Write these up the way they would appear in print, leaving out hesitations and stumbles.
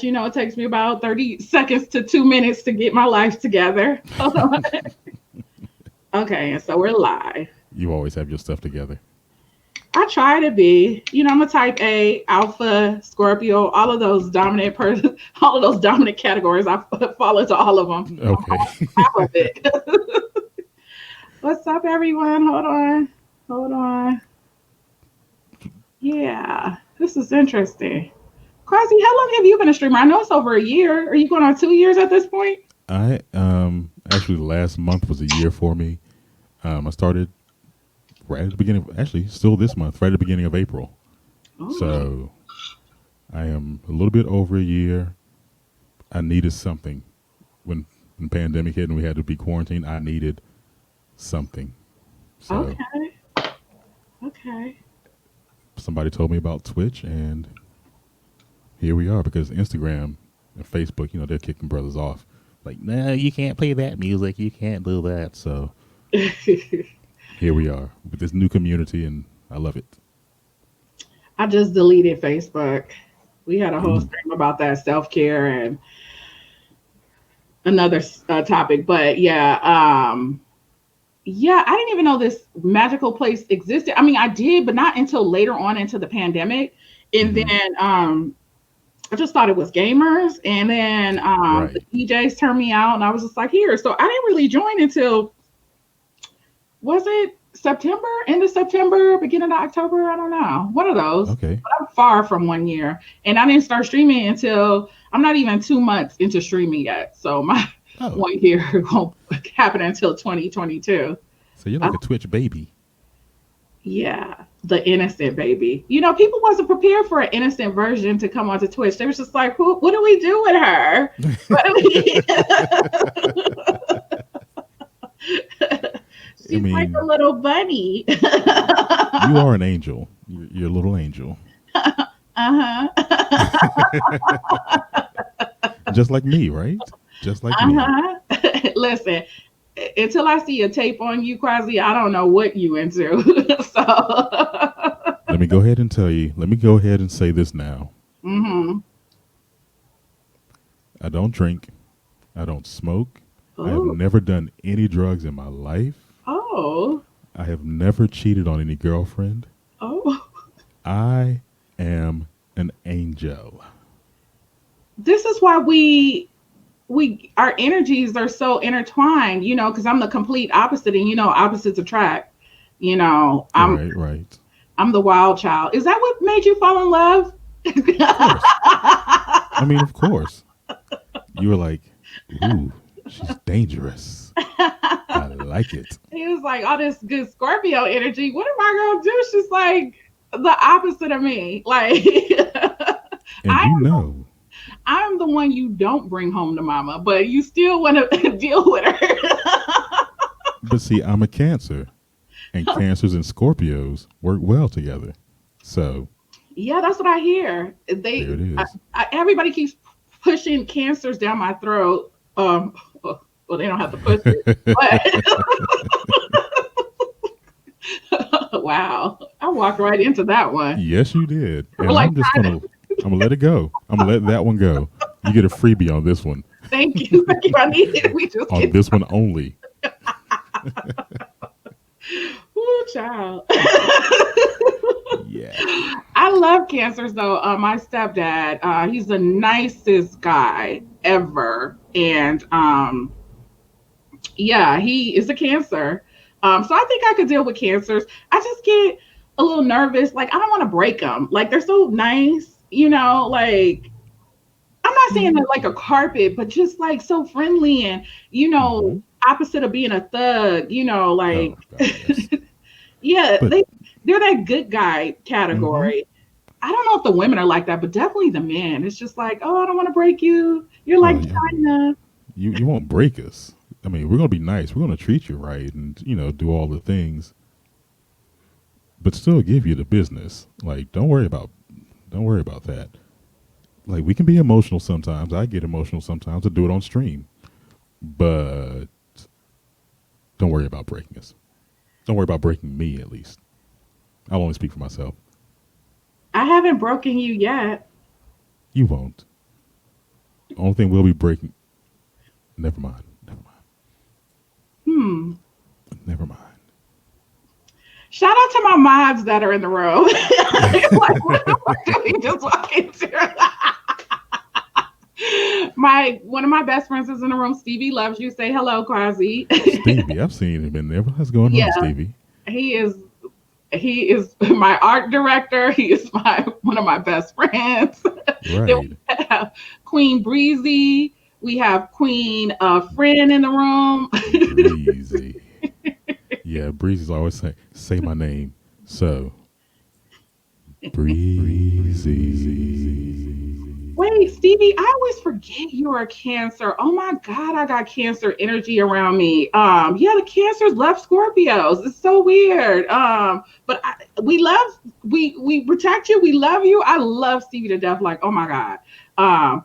It takes me about 30 seconds to 2 minutes to get my life together. Hold on. Okay, and so we're live. You always have your stuff together. I try to be. I'm a type A, alpha, Scorpio, all of those dominant all of those dominant categories. I fall into all of them. I'm Okay. half of it. What's up, everyone? Hold on. Hold on. Yeah, this is interesting. Quasi, how long have you been a streamer? I know it's over a year. Are you going on 2 years at this point? I actually last month was a year for me. I started right at the beginning of, actually still this month, right at the beginning of April. Oh, So I am a little bit over a year. I needed something when the pandemic hit and we had to be quarantined. I needed something. So okay. Okay. somebody told me about Twitch, and here we are. Because Instagram and Facebook, they're kicking brothers off. Like, no, you can't play that music. You can't do that. So here we are with this new community, and I love it. I just deleted Facebook. We had a whole Ooh. stream about that self care and another topic, but yeah, yeah, I didn't even know this magical place existed. I mean, I did, but not until later on into the pandemic, and Hmm. then I just thought it was gamers, and then the Right. DJs turned me out, and I was just like, here. So I didn't really join until was it September, end of September, beginning of October? I don't know. One of those. Okay. But I'm far from 1 year. And I didn't start streaming until I'm not even 2 months into streaming yet. So my Oh, 1 year won't happen until 2022. so you're Uh, like a Twitch baby. yeah, the innocent baby. People wasn't prepared for an innocent version to come onto Twitch. They was just like, Who, what do we do with her? What do we I She's like a mean, little bunny. you are an angel. You're a little angel. Uh-huh. Just like me, right? Just like me. Uh-huh. Listen, until I see a tape on you, Quasi, I don't know what you into. So, Let me go ahead and tell you. Let me go ahead and say this now. hmm. I don't drink. I don't smoke. I have Oh, never done any drugs in my life. oh, I have never cheated on any girlfriend. oh. I am an angel. This is why we our energies are so intertwined, because I'm the complete opposite, and opposites attract. You know, I'm Right, right. I'm the wild child. Is that what made you fall in love? Of course. I mean, of course. You were like, ooh, she's dangerous. I like it. He was like, all this good Scorpio energy. What am I gonna do? She's like the opposite of me. Like And I you know, I'm the one you don't bring home to mama, but you still want to deal with her. but see, I'm a Cancer, and Cancers and Scorpios work well together. So Yeah, that's what I hear. there it is. Everybody keeps pushing cancers down my throat. Well, they don't have to push it, but wow, I walked right into that one. Yes, you did. And Like, I'm gonna let it go. I'm gonna let that one go. You get a freebie on this one. thank you. I need it. We just On get this one only. Ooh, child. Yeah. I love cancers though. My stepdad, he's the nicest guy ever, and yeah, he is a cancer. So I think I could deal with cancers. I just get a little nervous. Like I don't want to break them. Like they're so nice, Like I'm not saying Mm-hmm. they're like a carpet, but just like so friendly and opposite of being a thug. Like Oh God, yes. yeah, But they're that good guy mm-hmm. category. I don't know if the women are like that, but definitely the men. It's just like, oh, I don't want to break you. You're Oh like yeah. China. You won't break us. I mean, we're gonna be nice. We're gonna treat you right, and do all the things, but still give you the business. Like, don't worry about that. Like, we can be emotional sometimes. I get emotional sometimes. I do it on stream, but don't worry about breaking us. Don't worry about breaking me. At least I'll only speak for myself. I haven't broken you yet. You won't. Only thing we'll be breaking. Never mind. Never mind. Hmm. Never mind. Shout out to my mods that are in the room. Like, what do we just walk into? My one of my best friends is in the room. Stevie loves you. Say hello, Quasi. Stevie, I've seen him in there. What's going Yeah, on, Stevie? he is. He is my art director. He is my one of my best friends. Then Right. we have Queen Breezy. We have Queen Friend in the room. Breezy. Yeah, Breezy's always say my name. So breezy. Wait, Stevie, I always forget you're a Cancer. Oh my God, I got Cancer energy around me. Yeah, the Cancers love Scorpios. It's so weird. But we protect you. We love you. I love Stevie to death. Like, oh my God.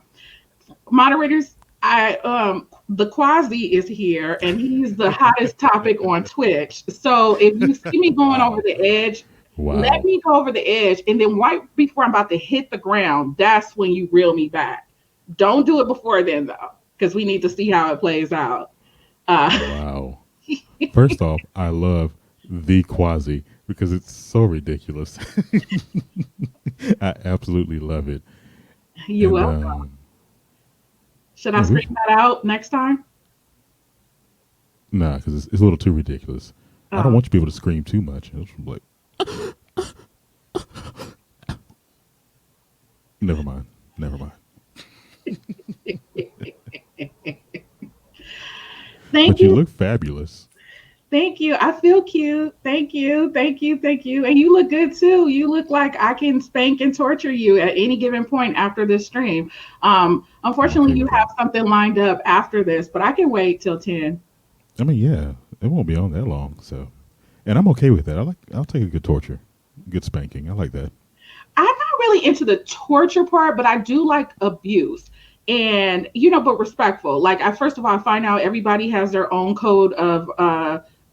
Moderators, I the Quasi is here and he's the hottest topic on Twitch. So if you see me going over Wow. the edge, let Wow. me go over the edge, and then right before I'm about to hit the ground, that's when you reel me back. Don't do it before then though, because we need to see how it plays out. Uh, Wow. First off, I love the Quasi because it's so ridiculous. I absolutely love it. you And will. Should I yeah, scream that out next time? nah, because it's a little too ridiculous. I don't Oh. want you to be able to scream too much. It's like, never mind. Never mind. Thank But you you. look fabulous. Thank you. I feel cute. Thank you. Thank you. Thank you. And you look good too. You look like I can spank and torture you at any given point after this stream. I'm Unfortunately, okay you with have that. something lined up after this, but I can wait till 10. I mean, yeah, it won't be on that long. So, and I'm okay with that. I'll take a good torture, good spanking. I like that. I'm not really into the torture part, but I do like abuse. And but respectful. Like I first of all I find out everybody has their own code of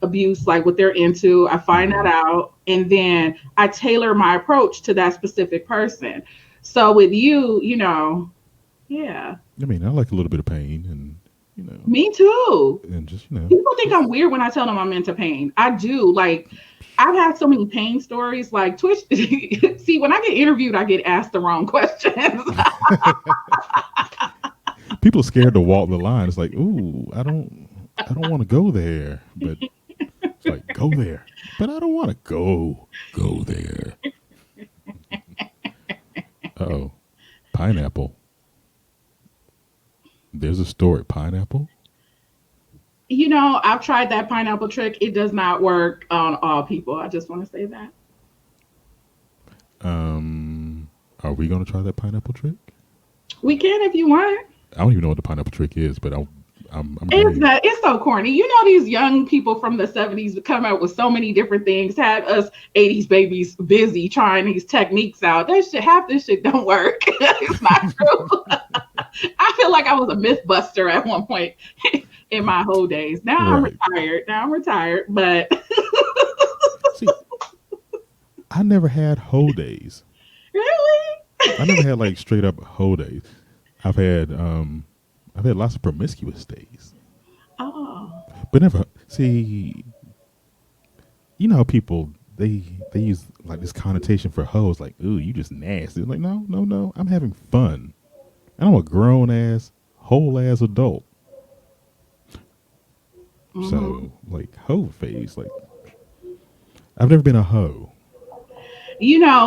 abuse, like what they're into. I find that Hmm. out and then I tailor my approach to that specific person. So with you, yeah. I mean, I like a little bit of pain, and you know, Me too. and just People think I'm just weird when I tell them I'm into pain. I do. Like, I've had so many pain stories. Like, Twitch, see, when I get interviewed, I get asked the wrong questions. people are scared to walk the line. It's like, ooh, I don't want to go there, but it's like go there, but I don't want to go there. Oh, pineapple. There's a store at Pineapple. I've tried that pineapple trick. It does not work on all people. I just want to say that. Are we gonna try that pineapple trick? We can if you want. I don't even know what the pineapple trick is, but I'm It's game. not, it's so corny. These young people from the 70s come out with so many different things, had us 80s babies busy trying these techniques out. That shit, half this shit don't work. It's not true. I feel like I was a myth buster at one point in my whole days. Now I'm Right. retired. But See, I never had hoe days. I never really? had like straight up hoe days. I've had I've had lots of promiscuous days, Oh. but never. See, you know how people they use like this connotation for hoes, like, ooh, you just nasty. It's like, no, no, no. I'm having fun, and I'm a grown ass, whole ass adult. Hmm. So like hoe phase, like I've never been a hoe.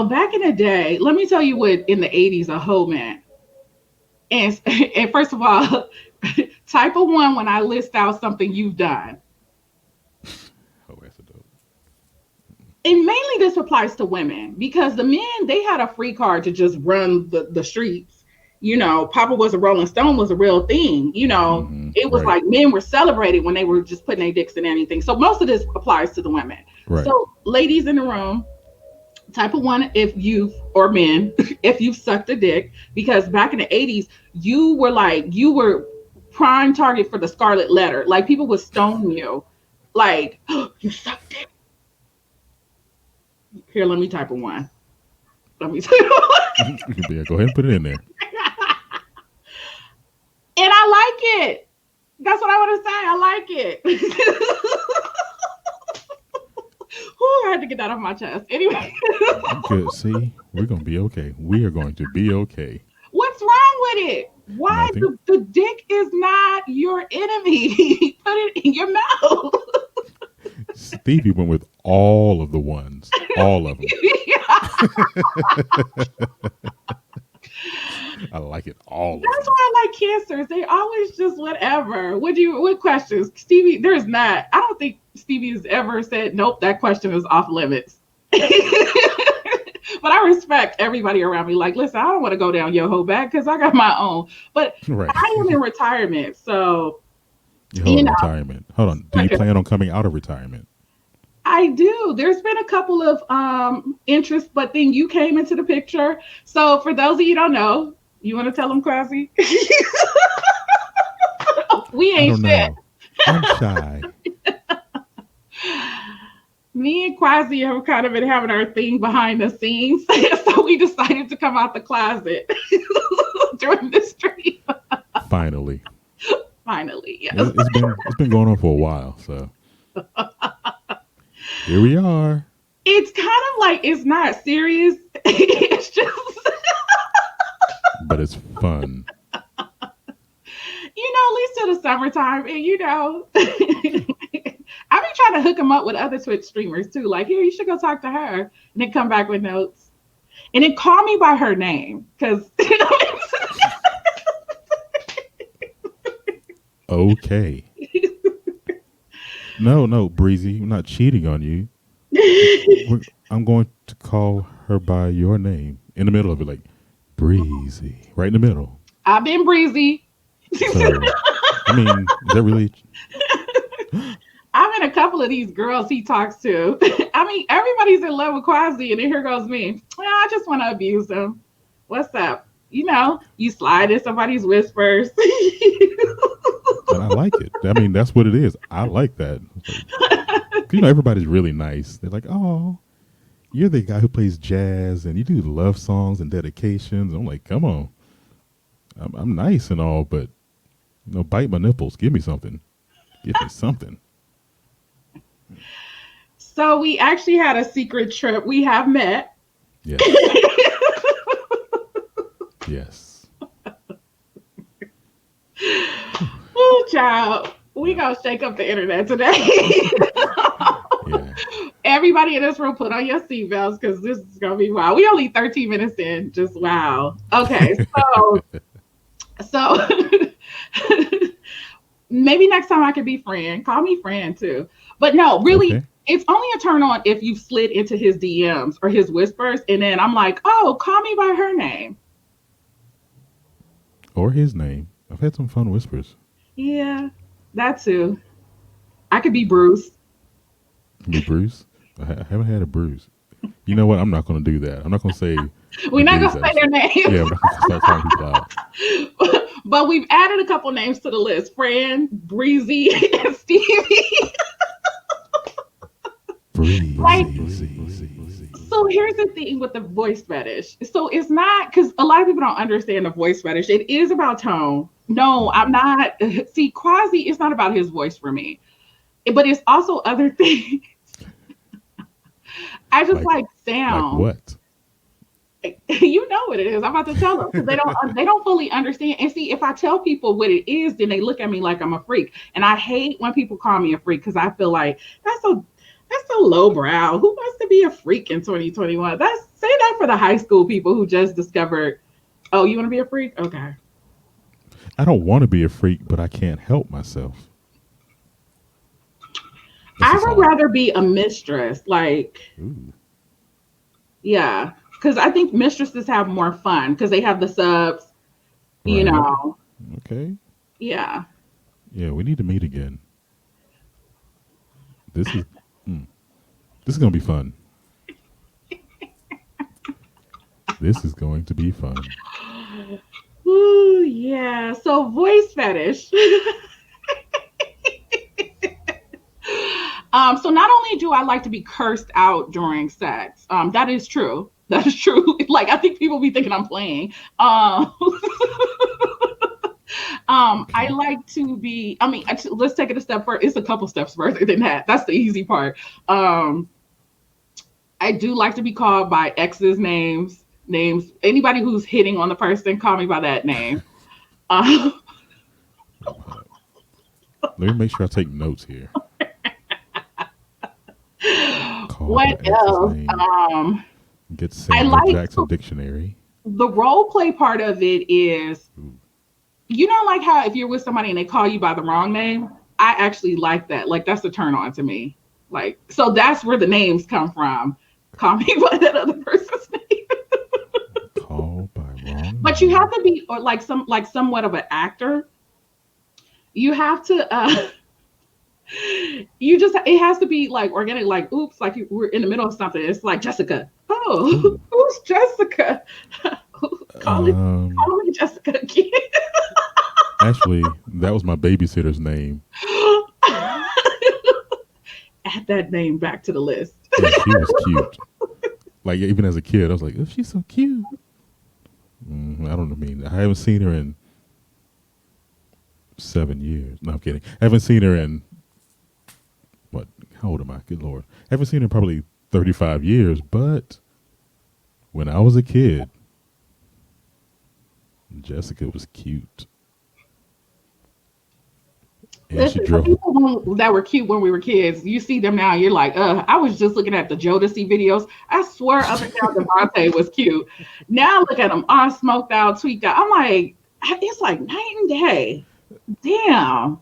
Back in the day, let me tell you what in the 80s a hoe meant. And first of all, type of one when I list out something you've done. Hoe ass adult. And mainly this applies to women because the men, they had a free card to just run the streets. Papa was a Rolling Stone was a real thing. Mm-hmm. It was Right. like men were celebrated when they were just putting their dicks in anything. So most of this applies to the women. Right. So ladies in the room, type of one if you've or men if you've sucked a dick, because back in the 80s you were prime target for the scarlet letter. Like people would stone you like, oh, you sucked it. Here, let me type a one. Let me tell you. Yeah, go ahead and put it in there. it. That's what I want to say. I like it. Who had to get that off my chest. Anyway, Good. See, we're gonna be okay. We are going to be okay. what's wrong with it? Why Nothing. the dick is not your enemy? Put it in your mouth. Stevie went with all of the ones, all of them. I like it, all of That's them. why I like cancers. They always just whatever. What questions? Stevie, there's not. I don't think Stevie has ever said, nope, that question is off limits. But I respect everybody around me. Like, listen, I don't want to go down your whole back because I got my own. But Right. I am in retirement. So, Hold you on, know, retirement. Hold on. Do you like plan on coming out of retirement? I do. There's been a couple of interests, but then you came into the picture. So for those of you who don't know, you want to tell them, Quasi? We I ain't don't shit. know. I'm shy. Me and Quasi have kind of been having our thing behind the scenes. So we decided to come out the closet during this stream. Finally. Finally, yes. It's been going on for a while, so here we are. It's kind of like it's not serious. It's just, But it's fun. at least till the summertime. And I've been trying to hook him up with other Twitch streamers too. Like, here, you should go talk to her. And then come back with notes. And then call me by her name. Because Okay. No, Breezy. I'm not cheating on you. I'm going to call her by your name in the middle of it, like Breezy, right in the middle. I've been breezy. So, I mean, is that really? I'm in a couple of these girls he talks to. I mean, everybody's in love with Quasi, and then here goes me. Well, I just want to abuse him. What's up? You slide in somebody's whispers. And I like it. I mean, that's what it is. I like that. Everybody's really nice. They're like, oh, you're the guy who plays jazz and you do love songs and dedications. I'm like, come on. I'm nice and all, but bite my nipples. Give me something. Give me something. So we actually had a secret trip. We have met. Yes. Yes. Oh, child. We gonna shake up the internet today. Yeah. Everybody in this room, put on your seatbelts because this is gonna be wild. We only 13 minutes in. Just wow. Okay, so maybe next time I could be friend. Call me friend too. But no, really, Okay. it's only a turn on if you've slid into his DMs or his whispers, and then I'm like, oh, call me by her name. Or his name. I've had some fun whispers. Yeah, that too. I could be Bruce. Me, Bruce. I haven't had a bruise. You know what? I'm not going to do that. I'm not going to say. We're not Bruce gonna say their names. Yeah, I'm not going to start calling people out. But we've added a couple names to the list: Fran, Breezy, and Stevie. Breezy. Like, so here's the thing with the voice fetish. So it's not, because a lot of people don't understand the voice fetish. It is about tone. No, I'm not. See, Quasi, it's not about his voice for me, but it's also other things. I just like sound. Like what? You know what it is. I'm about to tell them because they don't fully understand. And see, if I tell people what it is, then they look at me like I'm a freak. And I hate when people call me a freak because I feel like that's so lowbrow. Who wants to be a freak in 2021? Say that for the high school people who just discovered. Oh, you want to be a freak? Okay. I don't want to be a freak, but I can't help myself. I would rather be a mistress. Like, Ooh. yeah. Because I think mistresses have more fun because they have the subs, Right. Okay. Yeah. Yeah, we need to meet again. This is going to be fun. This is going to be fun. Ooh, yeah. So voice fetish. So not only do I like to be cursed out during sex, that is true. That is true. Like, I think people be thinking I'm playing. I Okay. like to be. I mean, let's take it a step further. It's a couple steps further than that. That's the easy part. Um, I do like to be called by exes' names. Names. Anybody who's hitting on the person, call me by that name. Um, Let me make sure I take notes here. Called what by ex's else? name. Get I Samuel like Jackson dictionary. the role play part of it is, Ooh. like how if you're with somebody and they call you by the wrong name, I actually like that. Like that's a turn on to me. Like so that's where the names come from. Call me by that other person's name. Called by wrong But you have name. to be or like somewhat of an actor. You have to you just it has to be like organic, like oops, like we're in the middle of something. It's like Jessica. Oh, Ooh. who's Jessica? Um. Call me Jessica again. Actually, that was my babysitter's name, Add that name back to the list. and she was cute. Like even as a kid, I was like, "Oh, she's so cute." I don't know. I mean, I haven't seen her in 7 years. No, I'm kidding. I haven't seen her in what? How old am I? Good lord, I haven't seen her in probably 35 years. But when I was a kid, Jessica was cute, and she Listen, the drove. people that were cute when we were kids, you see them now, you're like, I was just looking at the Jodeci videos. I swear up and down Devontae was cute. Now look at him all smoked out, tweaked out. I'm like, it's like night and day. Damn.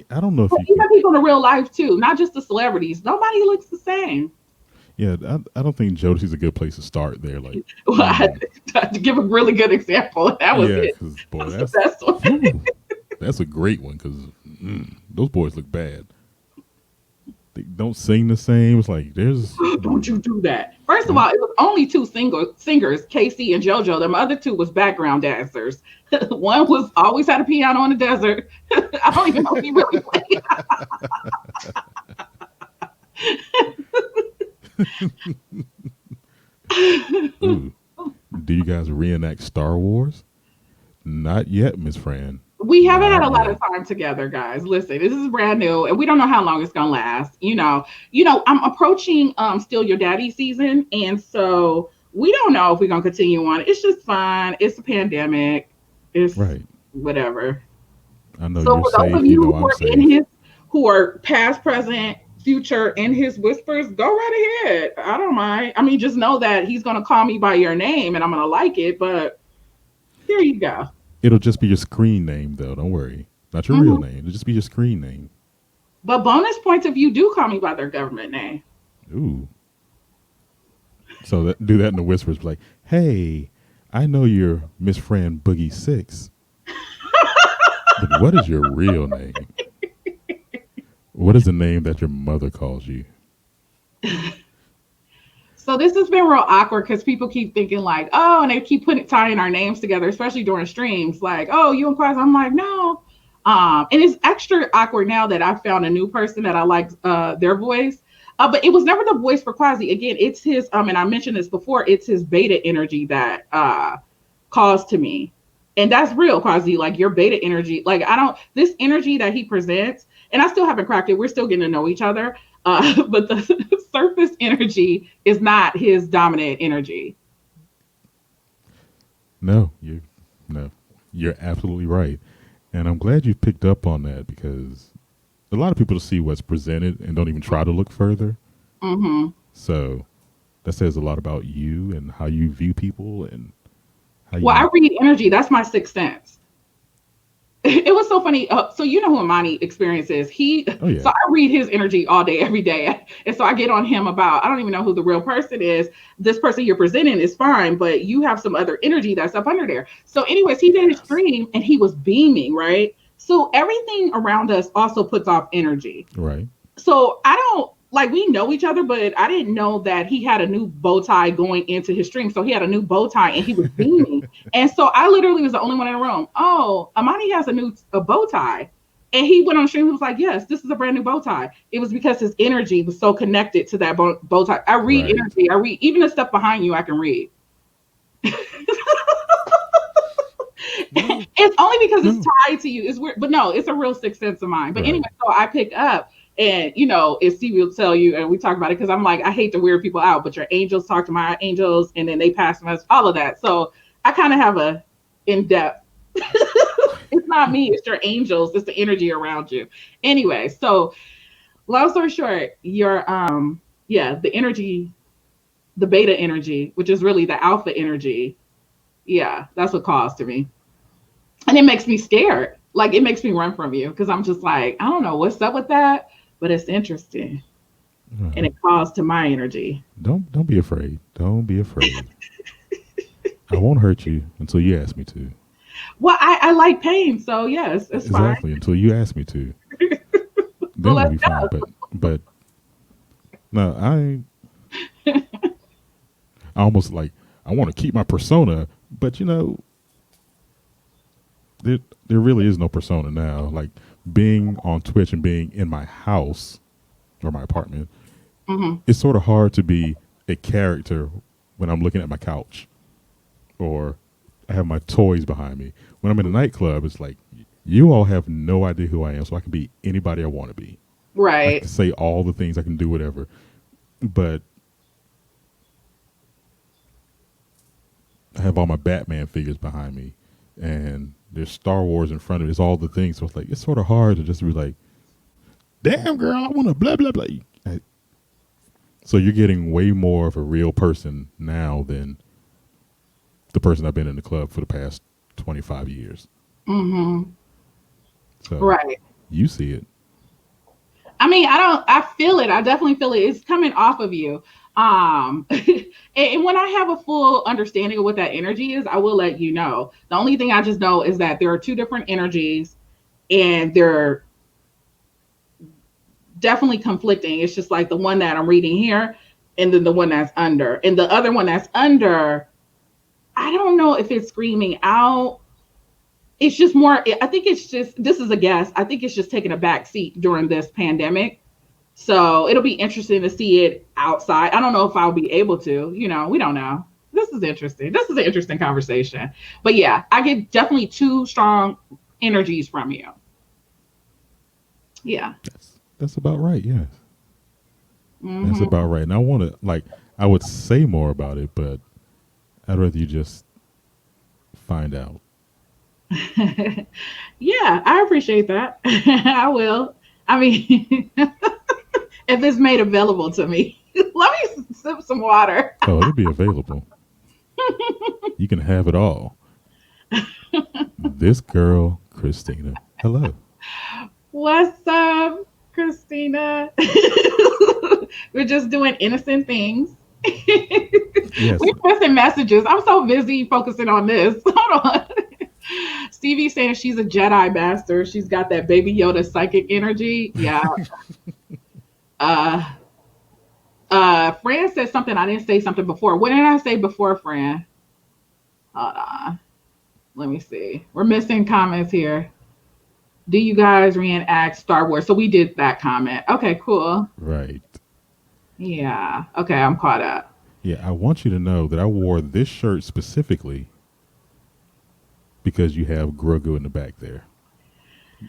I don't know if But you can. even people in real life too, not just the celebrities. Nobody looks the same. Yeah, I don't think Jodeci's a good place to start there. Like, Well, I mm, had to give a really good example. That was yeah, it. because boy, That's the that's best one. whew, that's a great one. Because those boys look bad. They don't sing the same. It's like there's Don't you do that. First of don't all, it was only two singers, Casey and JoJo. Them other two was background dancers. One was always had a piano in the desert. I don't even know if he really played. ooh. Do you guys reenact Star Wars? Not yet, Miss Fran. We haven't had Not a lot yet. of time together, guys. Listen, this is brand new, and we don't know how long it's gonna last. I'm approaching still your daddy season, and so we don't know if we're gonna continue on. It's just fun. It's a pandemic. It's Right. whatever. I know So you're for those of safe. You you know who I'm are in safe. his, who are past, present, future in his whispers, go right ahead. I don't mind. I mean, just know that he's gonna call me by your name, and I'm gonna like it. But there you go. It'll just be your screen name, though. Don't worry. Not your real Mhm. name. It'll just be your screen name. But bonus points if you do call me by their government name. Ooh. So do that in the whispers. Like, hey, I know you're Miss Fran Boogie Six, but what is your real name? What is the name that your mother calls you? So this has been real awkward because people keep thinking like, oh, and they keep putting tying our names together, especially during streams. Like, oh, you and Quasi. I'm like, no. And it's extra awkward now that I found a new person that I like their voice. But it was never the voice for Quasi. Again, it's his. And I mentioned this before. It's his beta energy that calls to me, and that's real, Quasi. Like your beta energy. Like I don't this energy that he presents, and I still haven't cracked it. We're still getting to know each other. But the surface energy is not his dominant energy. No, no, you're absolutely right, and I'm glad you picked up on that because a lot of people see what's presented and don't even try to look further. Hmm. So that says a lot about you and how you view people and how Well, you. I read energy. That's my sixth sense. It was so funny. So you know who Imani experience is. Oh yeah, So I read his energy all day, every day, and so I get on him about. I don't even know who the real person is. This person you're presenting is fine, but you have some other energy that's up under there. So, anyways, he did his yes, stream and he was beaming, right? So everything around us also puts off energy. right, So I don't like we know each other, but I didn't know that he had a new bow tie going into his stream. So he had a new bow tie and he was beaming. And so I literally was the only one in the room. Oh, Amani has a bow tie. And he went on stream. He was like, yes, this is a brand new bow tie. It was because his energy was so connected to that bow tie. I read right. energy. I read even the stuff behind you. I can read. Well, It's only because it's No. tied to you. It's weird, but no, it's a real sixth sense of mine. But Right. anyway, so I pick up, and if Stevie will tell you, and we talk about it because I'm like, I hate to weird people out, but your angels talk to my angels, and then they pass them us all of that. So I kind of have a in depth. It's not me, it's your angels, it's the energy around you. Anyway, so long story short, your yeah, the energy, the beta energy, which is really the alpha energy, yeah, that's what calls to me. And it makes me scared. Like it makes me run from you because I'm just like, I don't know what's up with that, but it's interesting. And Uh, it calls to my energy. don't be afraid. Don't be afraid. I won't hurt you until you ask me to. Well, I like pain, so yes, it's fine. Exactly, until you ask me to. So Then we'll let's be fine. But no, I almost like I want to keep my persona, but there really is no persona now. Like being on Twitch and being in my house or my apartment, hmm it's sort of hard to be a character when I'm looking at my couch or I have my toys behind me. When I'm in a nightclub, it's like you all have no idea who I am, so I can be anybody I want to be. I can right. say all the things, I can do whatever. But I have all my Batman figures behind me, and there's Star Wars in front of me. It's all the things. So it's like it's sort of hard to just be like, "Damn girl, I want to blah blah blah." So you're getting way more of a real person now than the person I've been in the club for the past 25 years. hmm So Right. you see it. I mean, I don't. I feel it. I definitely feel it. It's coming off of you. And when I have a full understanding of what that energy is, I will let you know. The only thing I just know is that there are two different energies, and they're definitely conflicting. It's just like the one that I'm reading here, and then the one that's under, and the other one that's under. I don't know if it's screaming out. It's just more. I think it's just. This is a guess. I think it's just taking a back seat during this pandemic. So it'll be interesting to see it outside. I don't know if I'll be able to, we don't know. This is interesting. This is an interesting conversation. But yeah, I get definitely two strong energies from you. Yeah. That's about right. Yes, that's hmm about right. And I want to I would say more about it, but I'd rather you just find out. Yeah, I appreciate that. I will. I mean, if it's made available to me, let me sip some water. Oh, it'll be available. You can have it all. This girl, Christina. Hello. What's up, Christina? We're just doing innocent things. Yes. We're missing messages. I'm so busy focusing on this. Hold on. Stevie saying she's a Jedi master. She's got that baby Yoda psychic energy. Yeah. Uh Fran said something. I didn't say something before. What did I say before, Fran? Hold on. Let me see. We're missing comments here. Do you guys reenact Star Wars? So we did that comment. Okay, cool. Right. Yeah. Okay, I'm caught up. Yeah, I want you to know that I wore this shirt specifically because you have Grogu in the back there.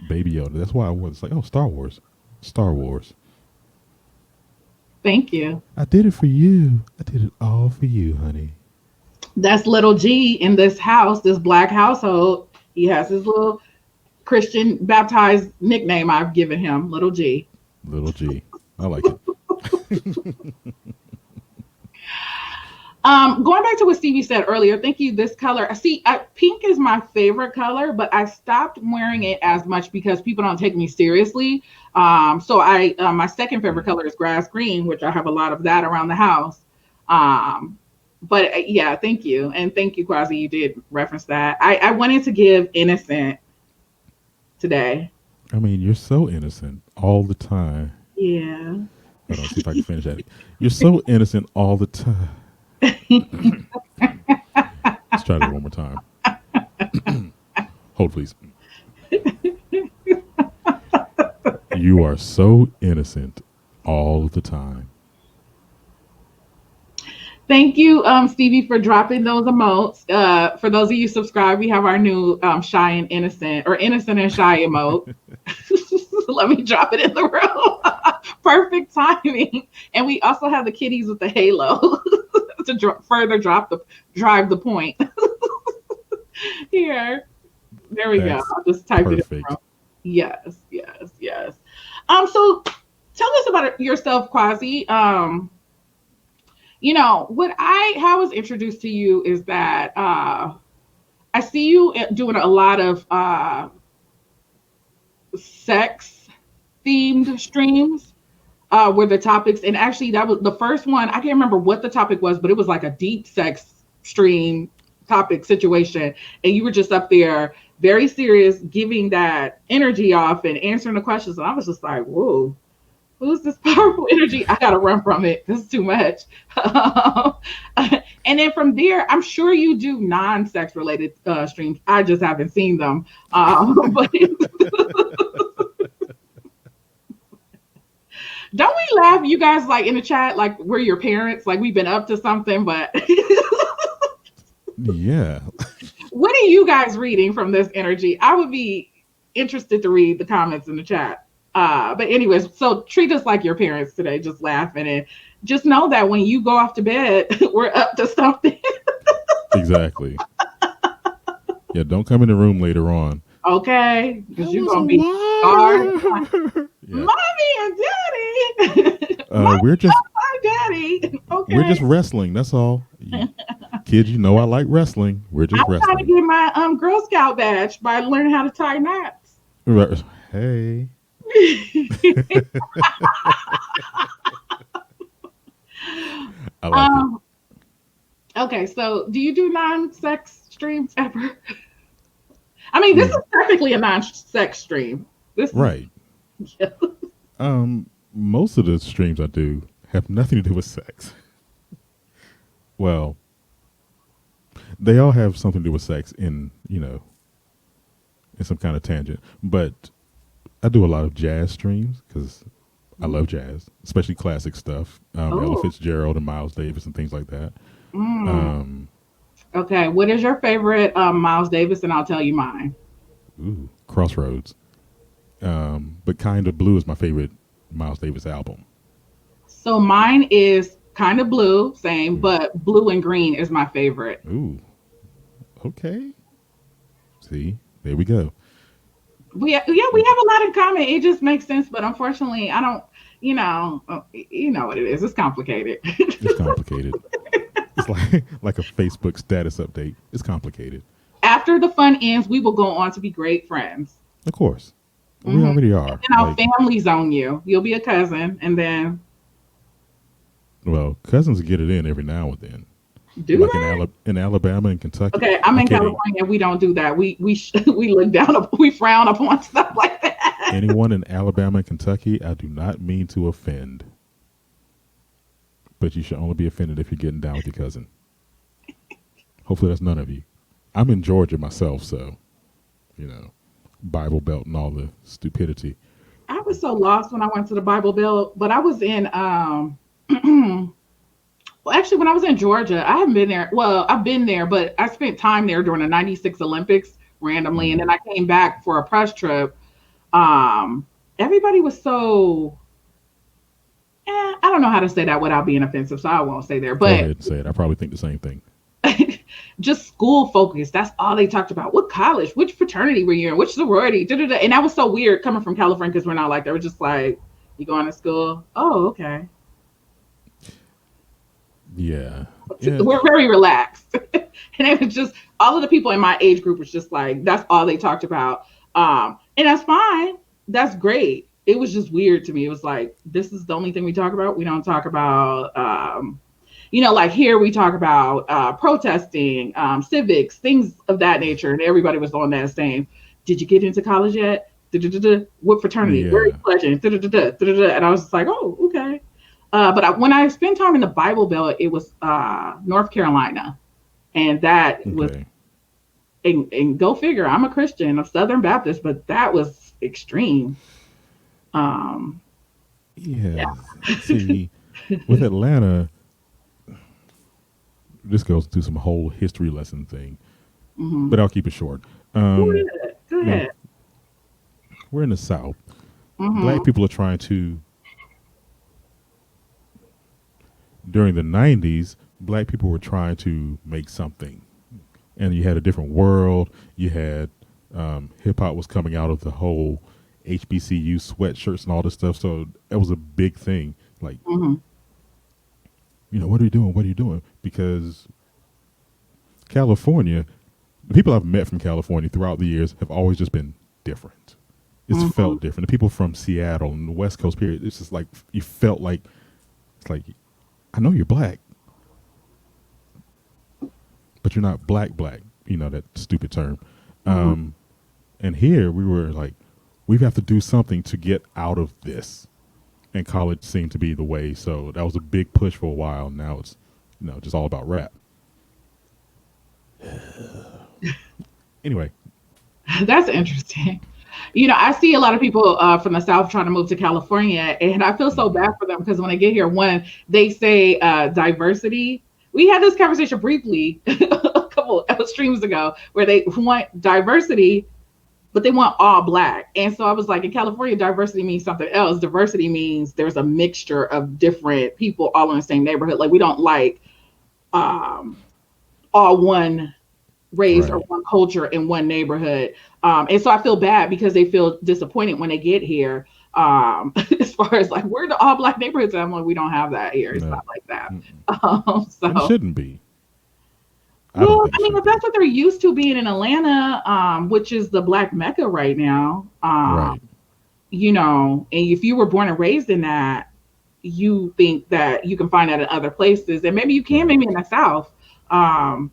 Baby Yoda. That's why I wore it. It's like, oh, Star Wars. Star Wars. Thank you. I did it for you. I did it all for you, honey. That's little G in this house, this black household. He has his little Christian baptized nickname I've given him, little G. Little G. I like it. Going back to what Stevie said earlier, thank you. This color, see, pink is my favorite color, but I stopped wearing it as much because people don't take me seriously. So my second favorite Mm. color is grass green, which I have a lot of that around the house. Um, but yeah, thank you, and thank you, Quasi. You did reference that. I wanted to give innocent today. I mean, you're so innocent all the time. Yeah. Hold on, see if I can finish that. You're so innocent all the time. Let's try that one more time. Hold, please. You are so innocent all the time. Thank you, Stevie, for dropping those emotes. For those of you subscribed, we have our new shy and innocent or innocent and shy emote. Let me drop it in the room. Perfect timing. And we also have the kitties with the halo to further drive the point. Here, there we go. That's I'll just type it in the room. perfect. Yes, yes, yes. So tell us about yourself, Quasi. What I how I was introduced to you is that I see you doing a lot of sex themed streams were the topics. And actually, that was the first one. I can't remember what the topic was, but it was like a deep sex stream topic situation. And you were just up there very serious, giving that energy off and answering the questions. And I was just like, whoa, who's this powerful energy? I gotta run from it. This is too much. And then from there, I'm sure you do non-sex related streams. I just haven't seen them. But don't we laugh, you guys, like in the chat, like we're your parents, like we've been up to something. But Yeah. what are you guys reading from this energy? I would be interested to read the comments in the chat. But anyways, so treat us like your parents today, just laughing and just know that when you go off to bed, we're up to something. Exactly. Yeah, don't come in the room later on. Okay, because That you're was a gonna be scarred. lie. Yeah. Mommy and daddy. Mommy, We're just my daddy. we're Okay. just wrestling. That's all. Kids, you know I like wrestling. We're just I'm trying to wrestling. get my Girl Scout badge by learning how to tie knots. Hey. I like it. um, okay, so do you do non-sex streams ever? I mean, this is Mm, technically a non-sex stream. This is right. Most of the streams I do have nothing to do with sex. Well, they all have something to do with sex in some kind of tangent. But I do a lot of jazz streams because I love jazz, especially classic stuff. Ella oh. Fitzgerald and Miles Davis and things like that. Mm. Um, Okay, what is your favorite Miles Davis? And I'll tell you mine. Crossroads. But Kind of Blue is my favorite Miles Davis album. So mine is kind of blue, same, Mm. but blue and green is my favorite. Ooh, okay. See, there we go. We have a lot in common. It just makes sense, but unfortunately, I don't. You know what it is. It's complicated. It's complicated. It's like a Facebook status update. It's complicated. After the fun ends, we will go on to be great friends. Of course, we Hmm. already And are. then I'll family zone you. You'll be a cousin, and then Well, cousins get it in every now and then. do Like that. In Alabama and Kentucky. Okay, I'm I in can't even, California. We don't do that. We look down. We frown upon stuff like that. anyone in Alabama and Kentucky, I do not mean to offend, but you should only be offended if you're getting down with your cousin. Hopefully, that's none of you. I'm in Georgia myself, so you know, Bible Belt and all the stupidity. I was so lost when I went to the Bible Belt, but I was in well, actually, when I was in Georgia, I haven't been there. Well, I've been there, but I spent time there during the '96 Olympics randomly, and Mm, then I came back for a press trip. Um, Everybody was so I don't know how to say that without being offensive, so I won't say there. go But ahead and say it. I probably think the same thing. just school focused. That's all they talked about. What college? Which fraternity were you in? Which sorority? Da, da, da. And that was so weird coming from California because we're not like that. We're just like, you going to school? Oh, okay. Yeah, yeah. We're very relaxed. And it was just all of the people in my age group was just like, that's all they talked about. And that's fine. That's great. It was just weird to me. It was like, this is the only thing we talk about. We don't talk about like here we talk about protesting, civics, things of that nature. And everybody was on that same. Did you get into college yet? Da-da-da-da. What fraternity? Where are you Yeah. pledging? Da-da-da-da, da-da-da. And I was just like, oh, okay. When I spent time in the Bible Belt, it was North Carolina, and that was Okay. and go figure. I'm a Christian, a Southern Baptist, but that was extreme. Um, Yeah. yeah. See, with Atlanta, this goes into some whole history lesson thing, Mm-hmm. but I'll keep it short. Go Um, ahead. Go you know, ahead. we're in the South. Black Mm-hmm. people are trying to, during the 90s, black people were trying to make something. And you had a different world. You had hip hop was coming out of the whole HBCU sweatshirts and all this stuff. So that was a big thing. Like, Mm-hmm. what are you doing? What are you doing? Because California, the people I've met from California throughout the years have always just been different. It's Mm-hmm. felt different. The people from Seattle and the West Coast period, it's just like you felt like it's like I know you're black, but you're not black black. That stupid term. Mm-hmm. Um, and here we were like, we have to do something to get out of this. And college seemed to be the way. So that was a big push for a while. Now it's just all about rap. Anyway, That's interesting. I see a lot of people from the South trying to move to California, and I feel so bad mm, for them because when they get here, one, they say diversity. We had this conversation briefly a couple of streams ago where they want diversity, but they want all black. And so I was like, in California, diversity means something else. Diversity means there's a mixture of different people all in the same neighborhood. Like we don't like um, all one raised or right. one culture in one neighborhood. And so I feel bad because they feel disappointed when they get here. As far as like we're the all black neighborhoods, I'm like, we don't have that here. It's No. not like that. Mm-mm. And it So shouldn't be. I don't well, think I it mean, should if that's be. what they're used to being in Atlanta, which is the black mecca right now, Right. and if you were born and raised in that, you think that you can find that in other places, and maybe you can, Right. maybe in the South. Um,